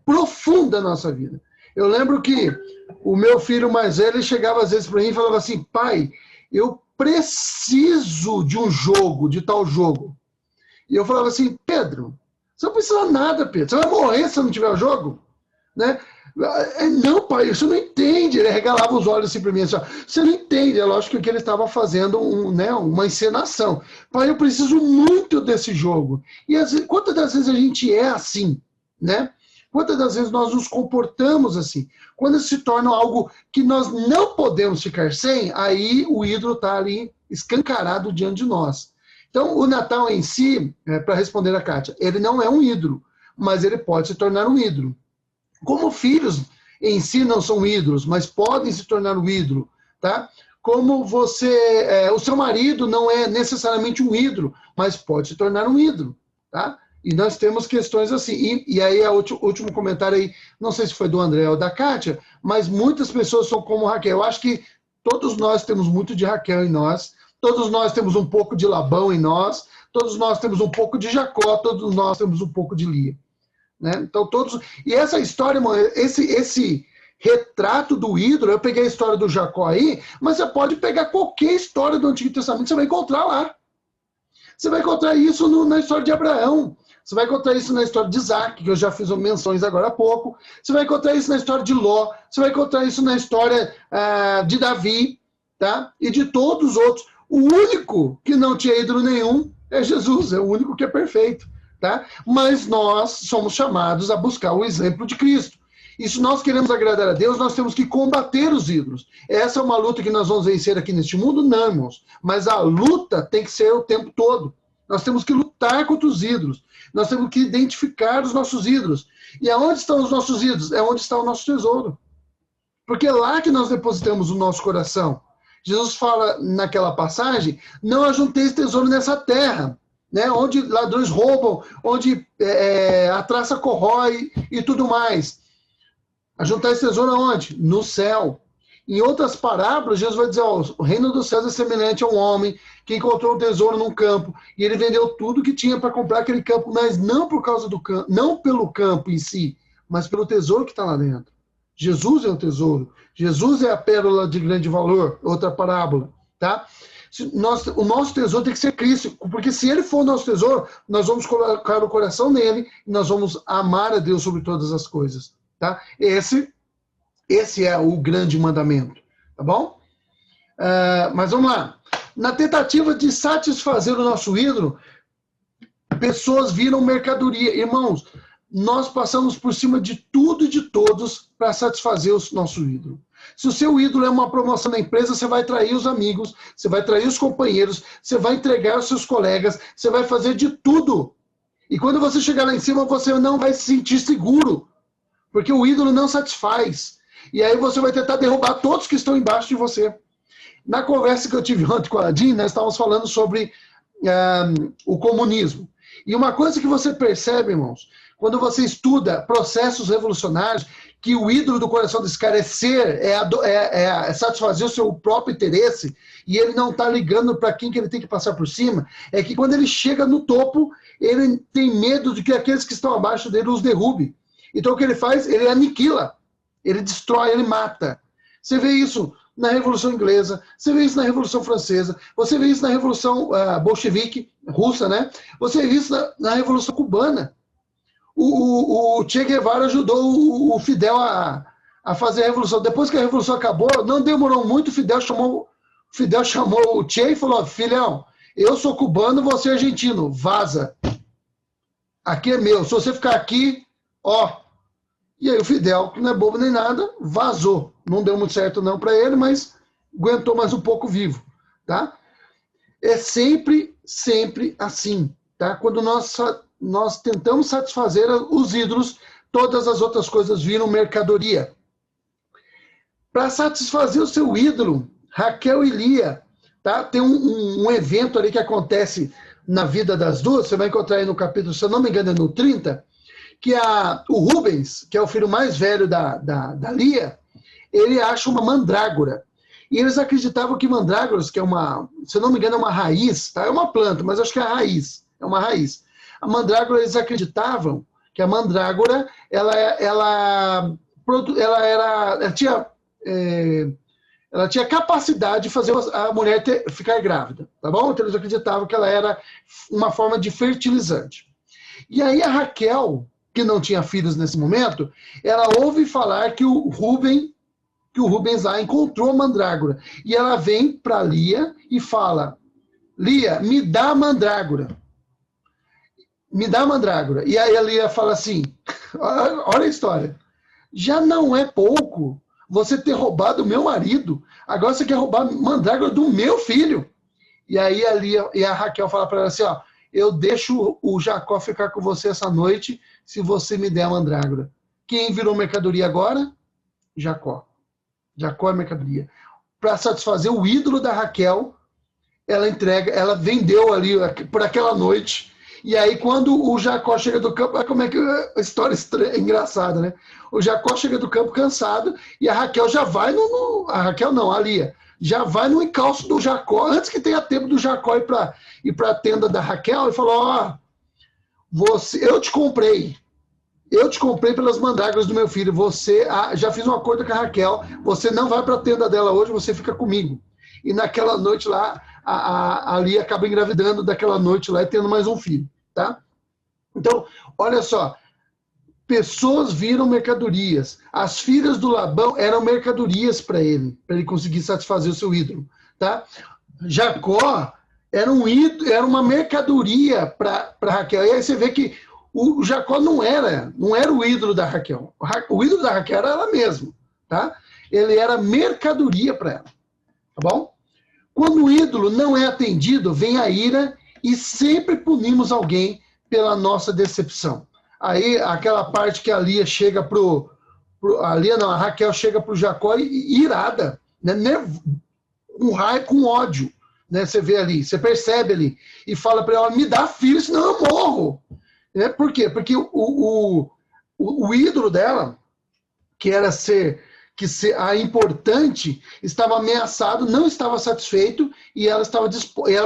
profunda na nossa vida. Eu lembro que o meu filho mais velho chegava às vezes para mim e falava assim, pai, eu preciso de um jogo, de tal jogo. E eu falava assim, Pedro, você não precisa nada, Pedro. Você vai morrer se não tiver o jogo? Né? Não, pai, você não entende. Ele regalava os olhos assim para mim. Assim, você não entende. É lógico que ele estava fazendo uma encenação. Pai, eu preciso muito desse jogo. E quantas das vezes a gente é assim? Né? Quantas das vezes nós nos comportamos assim? Quando se torna algo que nós não podemos ficar sem, aí o ídolo está ali escancarado diante de nós. Então, o Natal em si, para responder a Kátia, ele não é um ídolo, mas ele pode se tornar um ídolo. Como filhos em si não são ídolos, mas podem se tornar um ídolo, tá? Como o seu marido não é necessariamente um ídolo, mas pode se tornar um ídolo, tá? E nós temos questões assim. E aí, o último comentário aí, não sei se foi do André ou da Kátia, mas muitas pessoas são como Raquel. Eu acho que todos nós temos muito de Raquel em nós, todos nós temos um pouco de Labão em nós, todos nós temos um pouco de Jacó, todos nós temos um pouco de Lia. Né? Então, todos. E essa história, esse retrato do ídolo, eu peguei a história do Jacó aí, mas você pode pegar qualquer história do Antigo Testamento, você vai encontrar lá. Você vai encontrar isso na história de Abraão. Você vai encontrar isso na história de Isaac, que eu já fiz menções agora há pouco. Você vai encontrar isso na história de Ló. Você vai encontrar isso na história de Davi, tá? E de todos os outros. O único que não tinha ídolo nenhum é Jesus. É o único que é perfeito, tá? Mas nós somos chamados a buscar o exemplo de Cristo. E se nós queremos agradar a Deus, nós temos que combater os ídolos. Essa é uma luta que nós vamos vencer aqui neste mundo? Não, irmãos. Mas a luta tem que ser o tempo todo. Nós temos que lutar contra os ídolos. Nós temos que identificar os nossos ídolos. E aonde estão os nossos ídolos? É onde está o nosso tesouro. Porque é lá que nós depositamos o nosso coração. Jesus fala naquela passagem, não ajunteis tesouro nessa terra, né? Onde ladrões roubam, onde a traça corrói e tudo mais. Ajuntais tesouro aonde? No céu. Em outras parábolas, Jesus vai dizer, ó, o reino dos céus é semelhante a um homem que encontrou um tesouro num campo e ele vendeu tudo que tinha para comprar aquele campo, mas não por causa do campo, não pelo campo em si, mas pelo tesouro que está lá dentro. Jesus é o tesouro. Jesus é a pérola de grande valor, outra parábola, tá? O nosso tesouro tem que ser Cristo, porque se ele for o nosso tesouro, nós vamos colocar o coração nele e nós vamos amar a Deus sobre todas as coisas, tá? Esse é o grande mandamento, tá bom? Mas vamos lá. Na tentativa de satisfazer o nosso ídolo, pessoas viram mercadoria. Irmãos, nós passamos por cima de tudo e de todos para satisfazer o nosso ídolo. Se o seu ídolo é uma promoção na empresa, você vai trair os amigos, você vai trair os companheiros, você vai entregar os seus colegas, você vai fazer de tudo. E quando você chegar lá em cima, você não vai se sentir seguro, porque o ídolo não satisfaz. E aí você vai tentar derrubar todos que estão embaixo de você. Na conversa que eu tive ontem com a Jean, nós estávamos falando sobre o comunismo. E uma coisa que você percebe, irmãos, quando você estuda processos revolucionários, que o ídolo do coração desse cara é satisfazer o seu próprio interesse, e ele não está ligando para quem que ele tem que passar por cima, é que quando ele chega no topo, ele tem medo de que aqueles que estão abaixo dele os derrube. Então o que ele faz? Ele aniquila, ele destrói, ele mata. Você vê isso na Revolução Inglesa, você vê isso na Revolução Francesa, você vê isso na Revolução Bolchevique, russa, né? Você vê isso na Revolução Cubana. O Che Guevara ajudou o Fidel a fazer a Revolução. Depois que a Revolução acabou, não demorou muito, o Fidel chamou o Che e falou, filhão, eu sou cubano, você é argentino, vaza. Aqui é meu, se você ficar aqui, ó. E aí o Fidel, que não é bobo nem nada, vazou. Não deu muito certo não para ele, mas aguentou mais um pouco vivo, tá? É sempre assim, tá? Quando nós tentamos satisfazer os ídolos, todas as outras coisas viram mercadoria. Para satisfazer o seu ídolo, Raquel e Lia, tá? Tem um evento ali que acontece na vida das duas, você vai encontrar aí no capítulo, se eu não me engano, é no 30, que o Rubens, que é o filho mais velho da Lia, ele acha uma mandrágora. E eles acreditavam que mandrágoras, que é se eu não me engano, é uma raiz, tá? É uma planta, mas acho que é a raiz, é uma raiz. A mandrágora, eles acreditavam que a mandrágora, ela tinha capacidade de fazer a mulher ficar grávida, tá bom? Então eles acreditavam que ela era uma forma de fertilizante. E aí a Raquel, que não tinha filhos nesse momento, ela ouve falar que o Rubens lá encontrou a mandrágora. E ela vem para Lia e fala, Lia, me dá a mandrágora. Me dá a mandrágora. E aí a Lia fala assim, olha a história, já não é pouco você ter roubado o meu marido, agora você quer roubar a mandrágora do meu filho. E aí a Lia e a Raquel falam para ela assim, ó, eu deixo o Jacó ficar com você essa noite se você me der a mandrágora. Quem virou mercadoria agora? Jacó. Jacó é mercadoria. Para satisfazer o ídolo da Raquel, ela vendeu ali por aquela noite. E aí quando o Jacó chega do campo, como é que a história é engraçada, né? O Jacó chega do campo cansado e a Raquel já vai a Raquel não, a Lia, já vai no encalço do Jacó, antes que tenha tempo do Jacó ir para a tenda da Raquel, e falou, ó, eu te comprei pelas mandrágoras do meu filho, já fiz um acordo com a Raquel, você não vai para a tenda dela hoje, você fica comigo. E naquela noite lá, a Lia acaba engravidando daquela noite lá e tendo mais um filho, tá? Então, olha só, pessoas viram mercadorias. As filhas do Labão eram mercadorias para ele conseguir satisfazer o seu ídolo, tá? Jacó era uma mercadoria para Raquel. E aí você vê que O Jacó não era o ídolo da Raquel. O ídolo da Raquel era ela mesma, tá? Ele era mercadoria para ela, tá bom? Quando o ídolo não é atendido, vem a ira e sempre punimos alguém pela nossa decepção. Aí, aquela parte que a Lia chega a Raquel chega pro Jacó irada, né? Com raiva, com ódio, né? Você vê ali, você percebe ali, e fala para ela, me dá filho, senão eu morro. Né? Por quê? Porque o ídolo dela, que era ser a importante, estava ameaçado, não estava satisfeito, e ela estava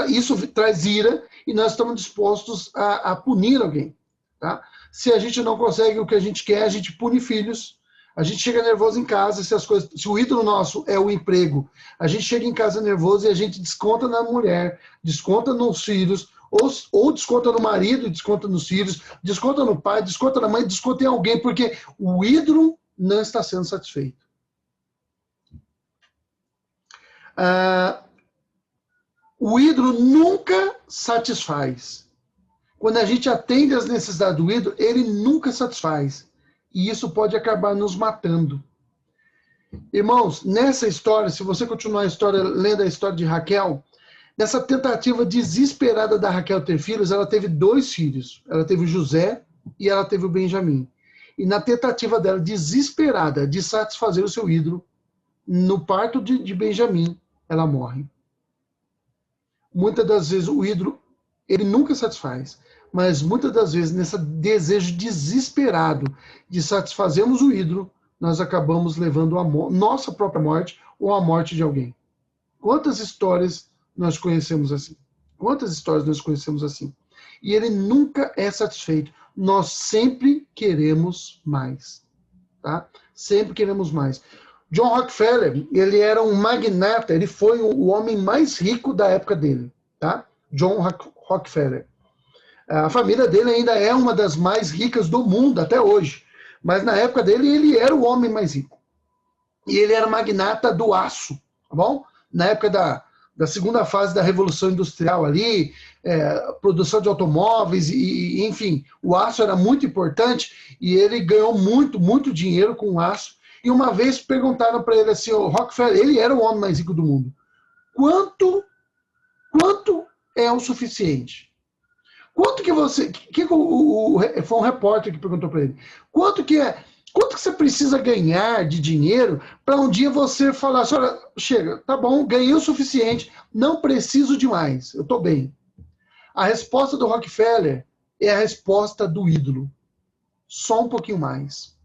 isso traz ira, e nós estamos dispostos a punir alguém. Tá? Se a gente não consegue o que a gente quer, a gente pune filhos. A gente chega nervoso em casa, se o ídolo nosso é o emprego, a gente chega em casa nervoso e a gente desconta na mulher, desconta nos filhos, ou desconta no marido, desconta nos filhos, desconta no pai, desconta na mãe, desconta em alguém, porque o ídolo não está sendo satisfeito. O ídolo nunca satisfaz. Quando a gente atende às necessidades do ídolo, ele nunca satisfaz. E isso pode acabar nos matando. Irmãos, nessa história, se você continuar a história, lendo a história de Raquel, nessa tentativa desesperada da Raquel ter filhos, ela teve 2 filhos. Ela teve o José e ela teve o Benjamim. E na tentativa dela, desesperada, de satisfazer o seu ídolo, no parto de Benjamim, ela morre. Muitas das vezes o ídolo, ele nunca satisfaz. Mas muitas das vezes, nesse desejo desesperado de satisfazermos o ídolo, nós acabamos levando a nossa própria morte ou a morte de alguém. Quantas histórias nós conhecemos assim? Quantas histórias nós conhecemos assim? E ele nunca é satisfeito. Nós sempre queremos mais. Tá? Sempre queremos mais. John Rockefeller, ele era um magnata, ele foi o homem mais rico da época dele. Tá? John Rockefeller. A família dele ainda é uma das mais ricas do mundo até hoje. Mas na época dele, ele era o homem mais rico. E ele era magnata do aço, tá bom? Na época da segunda fase da Revolução Industrial ali, produção de automóveis, e enfim, o aço era muito importante e ele ganhou muito, muito dinheiro com o aço. E uma vez perguntaram para ele assim, o Rockefeller, ele era o homem mais rico do mundo. Quanto é o suficiente? Quanto que você... foi um repórter que perguntou para ele. Quanto que você precisa ganhar de dinheiro para um dia você falar assim, olha, chega, tá bom, ganhei o suficiente, não preciso de mais, eu estou bem. A resposta do Rockefeller é a resposta do ídolo. Só um pouquinho mais.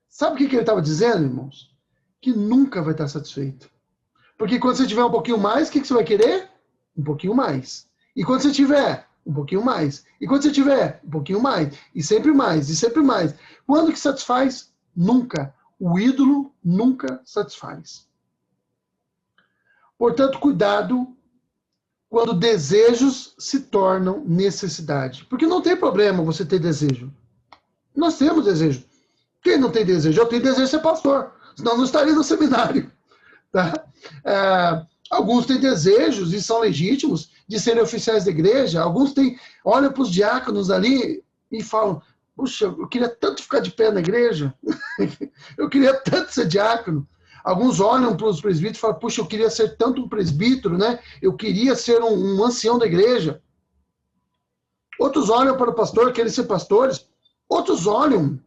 Sabe o que ele estava dizendo, irmãos? Que nunca vai estar satisfeito. Porque quando você tiver um pouquinho mais, o que você vai querer? Um pouquinho mais. E quando você tiver um pouquinho mais. E quando você tiver um pouquinho mais. E sempre mais. E sempre mais. Quando que satisfaz? Nunca. O ídolo nunca satisfaz. Portanto, cuidado quando desejos se tornam necessidade. Porque não tem problema você ter desejo. Nós temos desejo. Quem não tem desejo? Eu tenho desejo de ser pastor. Senão eu não estaria no seminário. Tá? Alguns têm desejos, e são legítimos, de serem oficiais da igreja. Alguns olham para os diáconos ali e falam, puxa, eu queria tanto ficar de pé na igreja. Eu queria tanto ser diácono. Alguns olham para os presbíteros e falam, puxa, eu queria ser tanto um presbítero, né? Eu queria ser um ancião da igreja. Outros olham para o pastor, querem ser pastores. Outros olham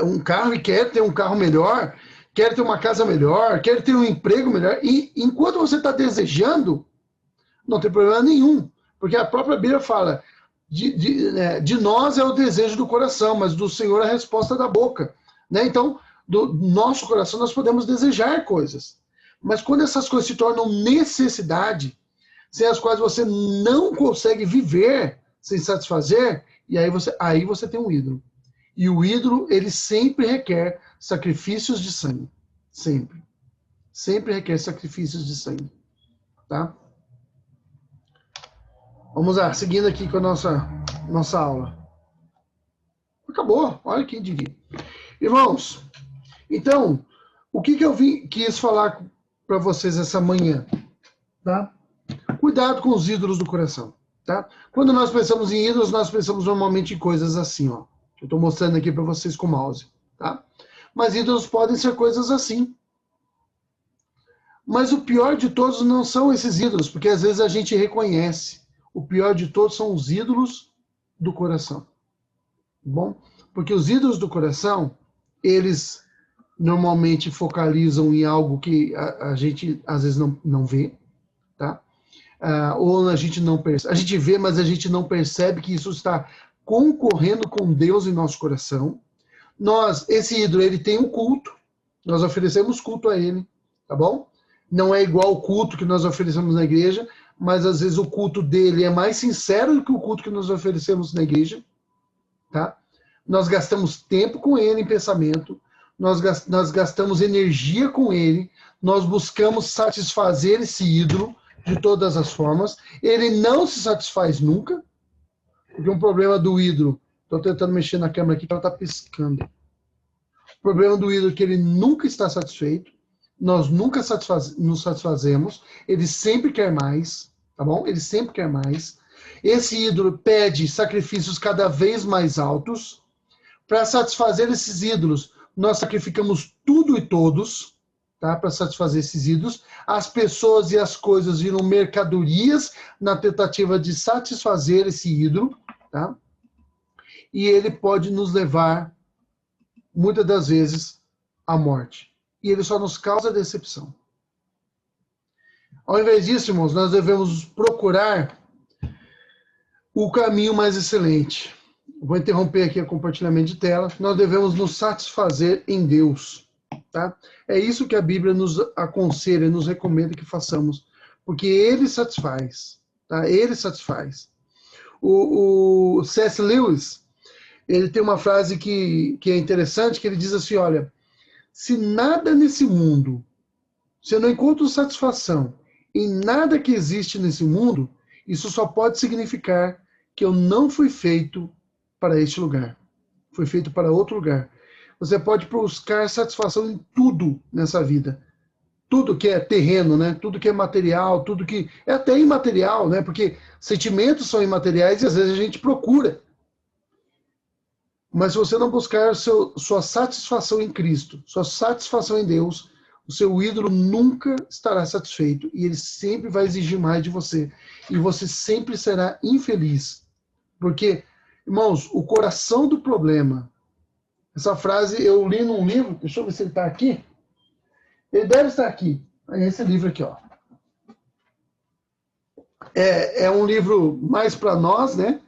um carro e querem ter um carro melhor, quer ter uma casa melhor, quer ter um emprego melhor, e enquanto você está desejando, não tem problema nenhum, porque a própria Bíblia fala, de nós é o desejo do coração, mas do Senhor é a resposta da boca. Né? Então, do nosso coração nós podemos desejar coisas, mas quando essas coisas se tornam necessidade, sem as quais você não consegue viver sem satisfazer, e aí você tem um ídolo. E o ídolo, ele sempre requer sacrifícios de sangue. Sempre. Sempre requer sacrifícios de sangue. Tá? Vamos lá, seguindo aqui com a nossa aula. Acabou, olha quem diria. Irmãos, então, o que eu quis falar para vocês essa manhã? Tá? Cuidado com os ídolos do coração. Tá? Quando nós pensamos em ídolos, nós pensamos normalmente em coisas assim, ó. Eu estou mostrando aqui para vocês com o mouse. Tá? Mas ídolos podem ser coisas assim. Mas o pior de todos não são esses ídolos, porque às vezes a gente reconhece. O pior de todos são os ídolos do coração. Bom? Porque os ídolos do coração, eles normalmente focalizam em algo que a gente às vezes não vê, tá? Ou a gente não percebe. A gente vê, mas a gente não percebe que isso está concorrendo com Deus em nosso coração. Esse ídolo, ele tem um culto, nós oferecemos culto a ele, tá bom? Não é igual o culto que nós oferecemos na igreja, mas às vezes o culto dele é mais sincero do que o culto que nós oferecemos na igreja, tá? Nós gastamos tempo com ele em pensamento, nós gastamos energia com ele, nós buscamos satisfazer esse ídolo de todas as formas. Ele não se satisfaz nunca, porque um problema do ídolo, estou tentando mexer na câmera aqui, que ela está piscando. O problema do ídolo é que ele nunca está satisfeito, nós nunca nos satisfazemos, ele sempre quer mais, tá bom? Ele sempre quer mais. Esse ídolo pede sacrifícios cada vez mais altos. Para satisfazer esses ídolos, nós sacrificamos tudo e todos, tá? Para satisfazer esses ídolos. As pessoas e as coisas viram mercadorias na tentativa de satisfazer esse ídolo, tá? E ele pode nos levar, muitas das vezes, à morte. E ele só nos causa decepção. Ao invés disso, irmãos, nós devemos procurar o caminho mais excelente. Vou interromper aqui o compartilhamento de tela. Nós devemos nos satisfazer em Deus. Tá? É isso que a Bíblia nos aconselha, nos recomenda que façamos. Porque Ele satisfaz. Tá? Ele satisfaz. O C.S. Lewis, ele tem uma frase que é interessante, que ele diz assim, olha, se nada nesse mundo, se eu não encontro satisfação em nada que existe nesse mundo, isso só pode significar que eu não fui feito para este lugar. Foi feito para outro lugar. Você pode buscar satisfação em tudo nessa vida. Tudo que é terreno, né? Tudo que é material, tudo que é até imaterial, né? Porque sentimentos são imateriais e às vezes a gente procura. Mas se você não buscar sua satisfação em Cristo, sua satisfação em Deus, o seu ídolo nunca estará satisfeito e ele sempre vai exigir mais de você. E você sempre será infeliz. Porque, irmãos, o coração do problema, essa frase eu li num livro, deixa eu ver se ele está aqui. Ele deve estar aqui. É esse livro aqui, ó. É um livro mais para nós, né?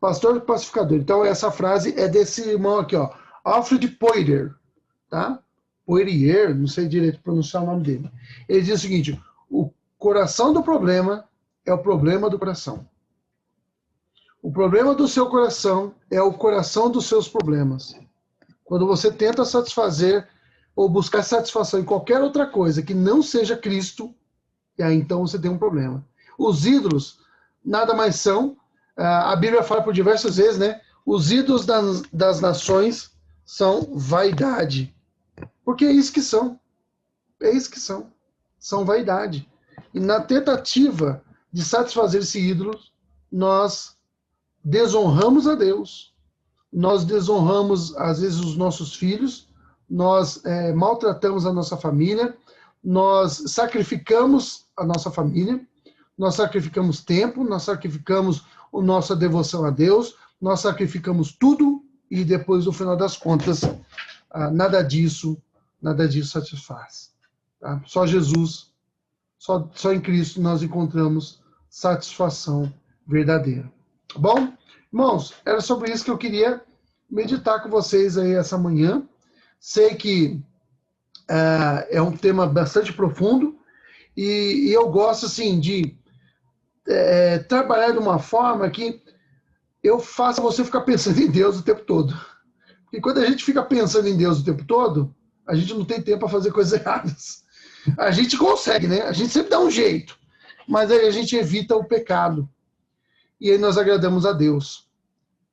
Pastor do Pacificador. Então, essa frase é desse irmão aqui, ó. Alfred Poirier, tá? Poirier, não sei direito pronunciar o nome dele. Ele diz o seguinte, o coração do problema é o problema do coração. O problema do seu coração é o coração dos seus problemas. Quando você tenta satisfazer ou buscar satisfação em qualquer outra coisa que não seja Cristo, e aí então você tem um problema. Os ídolos nada mais são, a Bíblia fala por diversas vezes, né? Os ídolos das nações são vaidade. Porque é isso que são. É isso que são. São vaidade. E na tentativa de satisfazer esse ídolo, nós desonramos a Deus. Nós desonramos, às vezes, os nossos filhos. Nós maltratamos a nossa família. Nós sacrificamos a nossa família. Nós sacrificamos tempo. Nós sacrificamos a nossa devoção a Deus. Nós sacrificamos tudo. E depois, no final das contas, nada disso satisfaz. Tá? Só Jesus, só em Cristo nós encontramos satisfação verdadeira. Tá bom? Irmãos, era sobre isso que eu queria meditar com vocês aí essa manhã. Sei que é um tema bastante profundo e eu gosto assim de trabalhar de uma forma que eu faça você ficar pensando em Deus o tempo todo. Porque quando a gente fica pensando em Deus o tempo todo, a gente não tem tempo para fazer coisas erradas. A gente consegue, né? A gente sempre dá um jeito. Mas aí a gente evita o pecado. E aí nós agradamos a Deus.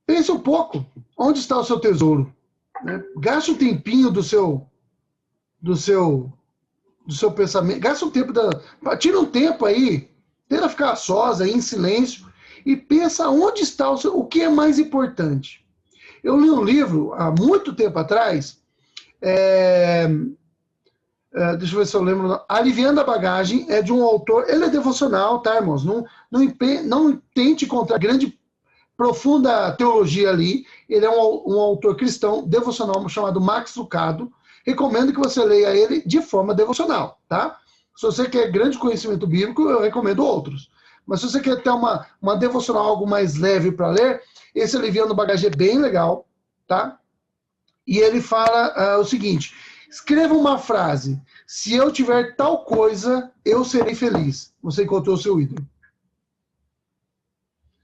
Pense um pouco. Onde está o seu tesouro? Né? Gaste um tempinho do seu pensamento. Gaste um tempo tira um tempo aí. Tenta ficar sós aí, em silêncio. e pensa onde está o que é mais importante. Eu li um livro, há muito tempo atrás, deixa eu ver se eu lembro, Aliviando a Bagagem, é de um autor, ele é devocional, tá, irmãos? Não tente encontrar grande, profunda teologia ali, ele é um autor cristão, devocional, chamado Max Lucado. Recomendo que você leia ele de forma devocional, tá? Se você quer grande conhecimento bíblico, eu recomendo outros. Mas se você quer ter uma devocional, algo mais leve para ler, esse Aliviando a Bagagem é bem legal, tá? E ele fala o seguinte: escreva uma frase: se eu tiver tal coisa, eu serei feliz. Você encontrou o seu ídolo.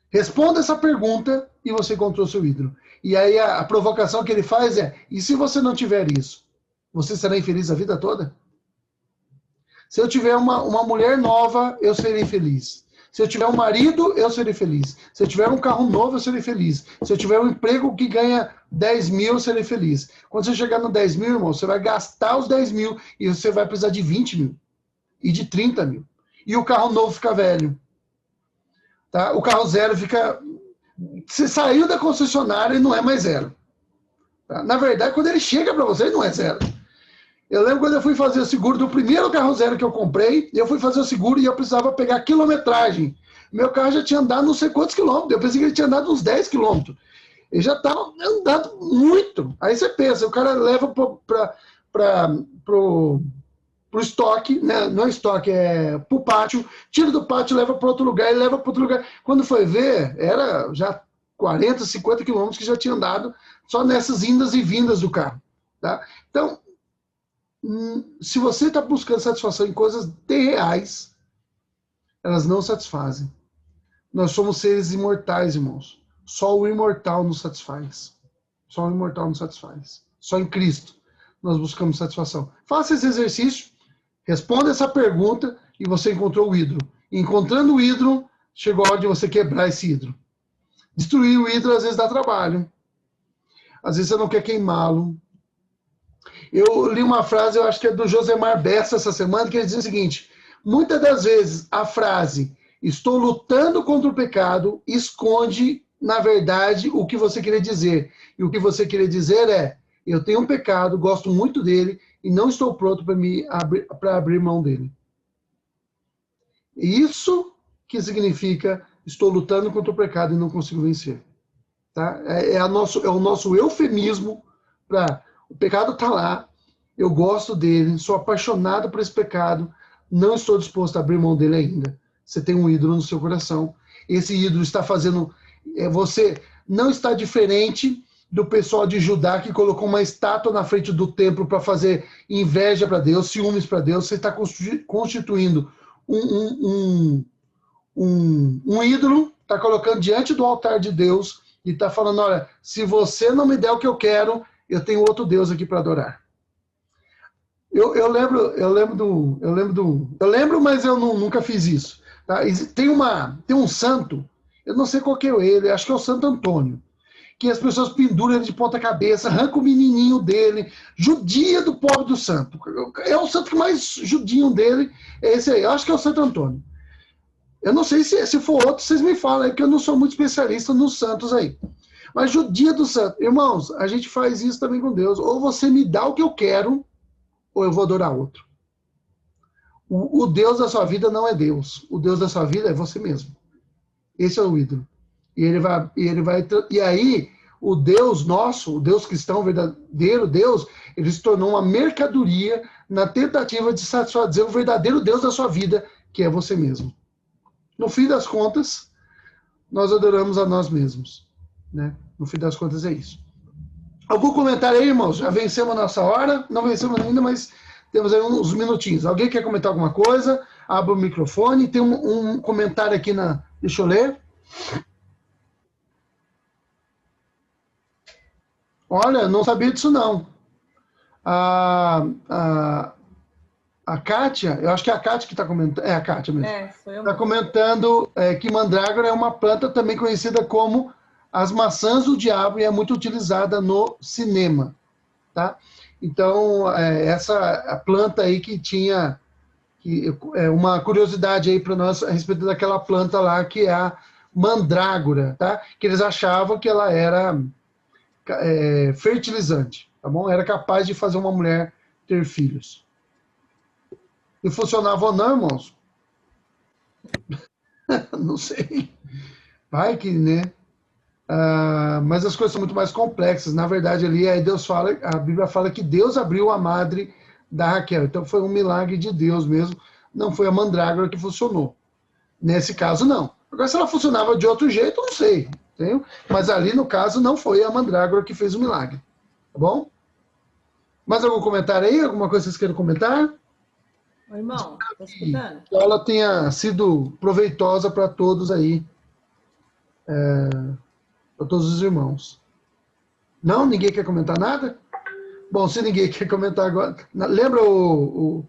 Responda essa pergunta e você encontrou o seu ídolo. E aí a provocação que ele faz é: e se você não tiver isso, você será infeliz a vida toda? Se eu tiver uma mulher nova, eu serei feliz. Se eu tiver um marido, eu serei feliz. Se eu tiver um carro novo, eu serei feliz. Se eu tiver um emprego que ganha 10 mil, eu serei feliz. Quando você chegar no 10 mil, irmão, você vai gastar os 10 mil e você vai precisar de 20 mil e de 30 mil. E o carro novo fica velho. Tá? O carro zero fica... Você saiu da concessionária e não é mais zero. Tá? Na verdade, quando ele chega para você, ele não é zero. Eu lembro quando eu fui fazer o seguro do primeiro carro zero que eu comprei, eu fui fazer o seguro e eu precisava pegar quilometragem. Meu carro já tinha andado não sei quantos quilômetros, eu pensei que ele tinha andado uns 10 quilômetros. Ele já estava andando muito. Aí você pensa, o cara leva pro estoque, né? Não é estoque, é pro pátio, tira do pátio, leva para outro lugar, e leva para outro lugar. Quando foi ver, era já 40, 50 quilômetros que já tinha andado só nessas indas e vindas do carro. Tá? Então, se você está buscando satisfação em coisas reais, elas não satisfazem. Nós somos seres imortais, irmãos. Só o imortal nos satisfaz. Só o imortal nos satisfaz. Só em Cristo nós buscamos satisfação. Faça esse exercício, responda essa pergunta e você encontrou o ídolo. Encontrando o ídolo, chegou a hora de você quebrar esse ídolo. Destruir o ídolo às vezes dá trabalho. Às vezes você não quer queimá-lo. Eu li uma frase, eu acho que é do Josemar Bessa essa semana, que ele diz o seguinte: muitas das vezes a frase "estou lutando contra o pecado" esconde, na verdade, o que você queria dizer. E o que você queria dizer é: eu tenho um pecado, gosto muito dele e não estou pronto para abrir mão dele. Isso que significa estou lutando contra o pecado e não consigo vencer. Tá? É o nosso eufemismo para o pecado está lá, eu gosto dele, sou apaixonado por esse pecado, não estou disposto a abrir mão dele ainda. Você tem um ídolo no seu coração. Esse ídolo está fazendo... Você não está diferente do pessoal de Judá que colocou uma estátua na frente do templo para fazer inveja para Deus, ciúmes para Deus. Você está constituindo um ídolo, está colocando diante do altar de Deus e está falando: olha, se você não me der o que eu quero, eu tenho outro Deus aqui para adorar. Eu lembro, mas eu nunca fiz isso. Tá? Tem um santo, eu não sei qual que é ele, acho que é o Santo Antônio, que as pessoas penduram ele de ponta cabeça, arrancam o menininho dele, judia do pobre do santo. É o santo que mais judinho dele, é esse aí, eu acho que é o Santo Antônio. Eu não sei se for outro, vocês me falam aí, porque eu não sou muito especialista nos santos aí. Mas judia do santo. Irmãos, a gente faz isso também com Deus. Ou você me dá o que eu quero, ou eu vou adorar outro. O Deus da sua vida não é Deus. O Deus da sua vida é você mesmo. Esse é o ídolo. E aí, o Deus nosso, o Deus cristão, o verdadeiro Deus, ele se tornou uma mercadoria na tentativa de satisfazer o verdadeiro Deus da sua vida, que é você mesmo. No fim das contas, nós adoramos a nós mesmos. Né? No fim das contas é isso. Algum comentário aí, irmãos? Já vencemos a nossa hora? Não vencemos ainda, mas temos aí uns minutinhos. Alguém quer comentar alguma coisa? Abra o microfone. Tem um comentário aqui na... Deixa eu ler. Olha, não sabia disso não. A Kátia, eu acho que é a Kátia que está comentando. É a Kátia mesmo. Sou eu. Está comentando que mandrágora é uma planta também conhecida como as maçãs do diabo e é muito utilizada no cinema, tá? Então, essa planta aí que tinha uma curiosidade aí para nós a respeito daquela planta lá, que é mandrágora, tá? Que eles achavam que ela era fertilizante, tá bom? Era capaz de fazer uma mulher ter filhos. E funcionava ou não, irmãos? Não sei. Vai que, né? Mas as coisas são muito mais complexas. Na verdade, ali aí Deus fala, a Bíblia fala que Deus abriu a madre da Raquel. Então foi um milagre de Deus mesmo. Não foi a mandrágora que funcionou. Nesse caso, não. Agora, se ela funcionava de outro jeito, eu não sei. Entendeu? Mas ali, no caso, não foi a mandrágora que fez o milagre. Tá bom? Mais algum comentário aí? Alguma coisa que vocês queiram comentar? Ô, irmão, tá escutando? Que ela tenha sido proveitosa para todos aí. Para todos os irmãos. Não? Ninguém quer comentar nada? Bom, se ninguém quer comentar agora... Lembra eu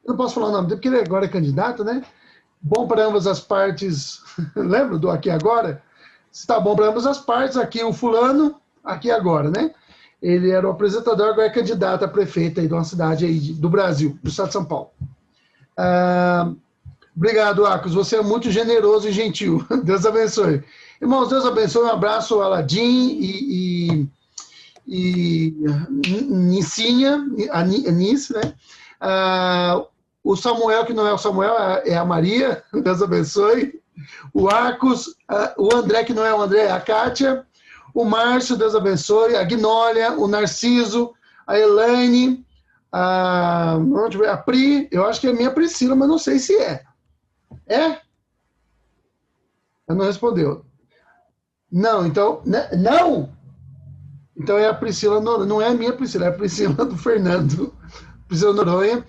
não posso falar o nome dele, porque ele agora é candidato, né? Bom para ambas as partes. Lembra do aqui agora? Se está bom para ambas as partes, aqui o fulano, aqui agora, né? Ele era o apresentador, agora é candidato a prefeito aí de uma cidade aí do Brasil, do estado de São Paulo. Obrigado, Arcos. Você é muito generoso e gentil. Deus abençoe. Irmãos, Deus abençoe. Um abraço, Aladim e Nicinha, Anice, né? O Samuel, que não é o Samuel, é a Maria. Deus abençoe. O Arcos, o André, que não é o André, é a Kátia. O Márcio, Deus abençoe. A Gnólia, o Narciso, a Elaine, a Pri, eu acho que é a minha Priscila, mas não sei se é. É? Ela não respondeu. Não, então... Não! Então é a Priscila, não é a minha Priscila, é a Priscila do Fernando. Priscila Noronha.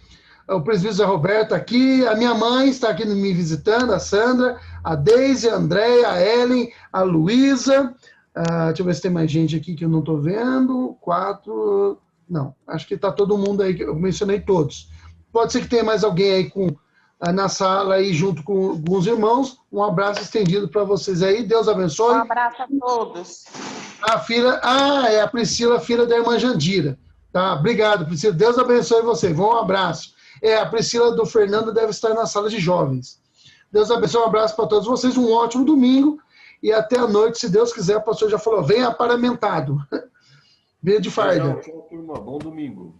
O presbítero Zé Roberto aqui. A minha mãe está aqui me visitando, a Sandra, a Deise, a Andréia, a Ellen, a Luísa. Deixa eu ver se tem mais gente aqui que eu não estou vendo. 4... Não, acho que está todo mundo aí, eu mencionei todos. Pode ser que tenha mais alguém aí na sala aí junto com alguns irmãos. Um abraço estendido para vocês aí. Deus abençoe. Um abraço a todos. A filha, é a Priscila, filha da irmã Jandira. Tá, obrigado, Priscila. Deus abençoe você. Um abraço. A Priscila do Fernando deve estar na sala de jovens. Deus abençoe, um abraço para todos vocês. Um ótimo domingo. E até a noite, se Deus quiser. O pastor já falou, venha paramentado. Venha de farda. Tchau, turma. Bom domingo.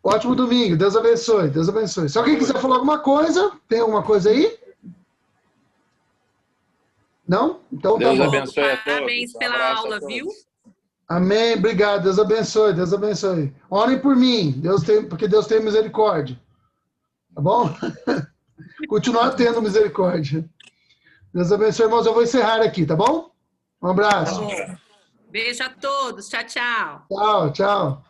Ótimo domingo. Deus abençoe. Deus abençoe. Se alguém quiser falar alguma coisa, tem alguma coisa aí? Não? Então Deus tá bom. abençoe a todos. Parabéns pela aula, viu? Amém. Obrigado. Deus abençoe. Deus abençoe. Orem por mim. Porque Deus tem misericórdia. Tá bom? Continuar tendo misericórdia. Deus abençoe, irmãos. Eu vou encerrar aqui, tá bom? Um abraço. Beijo a todos. Tchau, tchau. Tchau, tchau.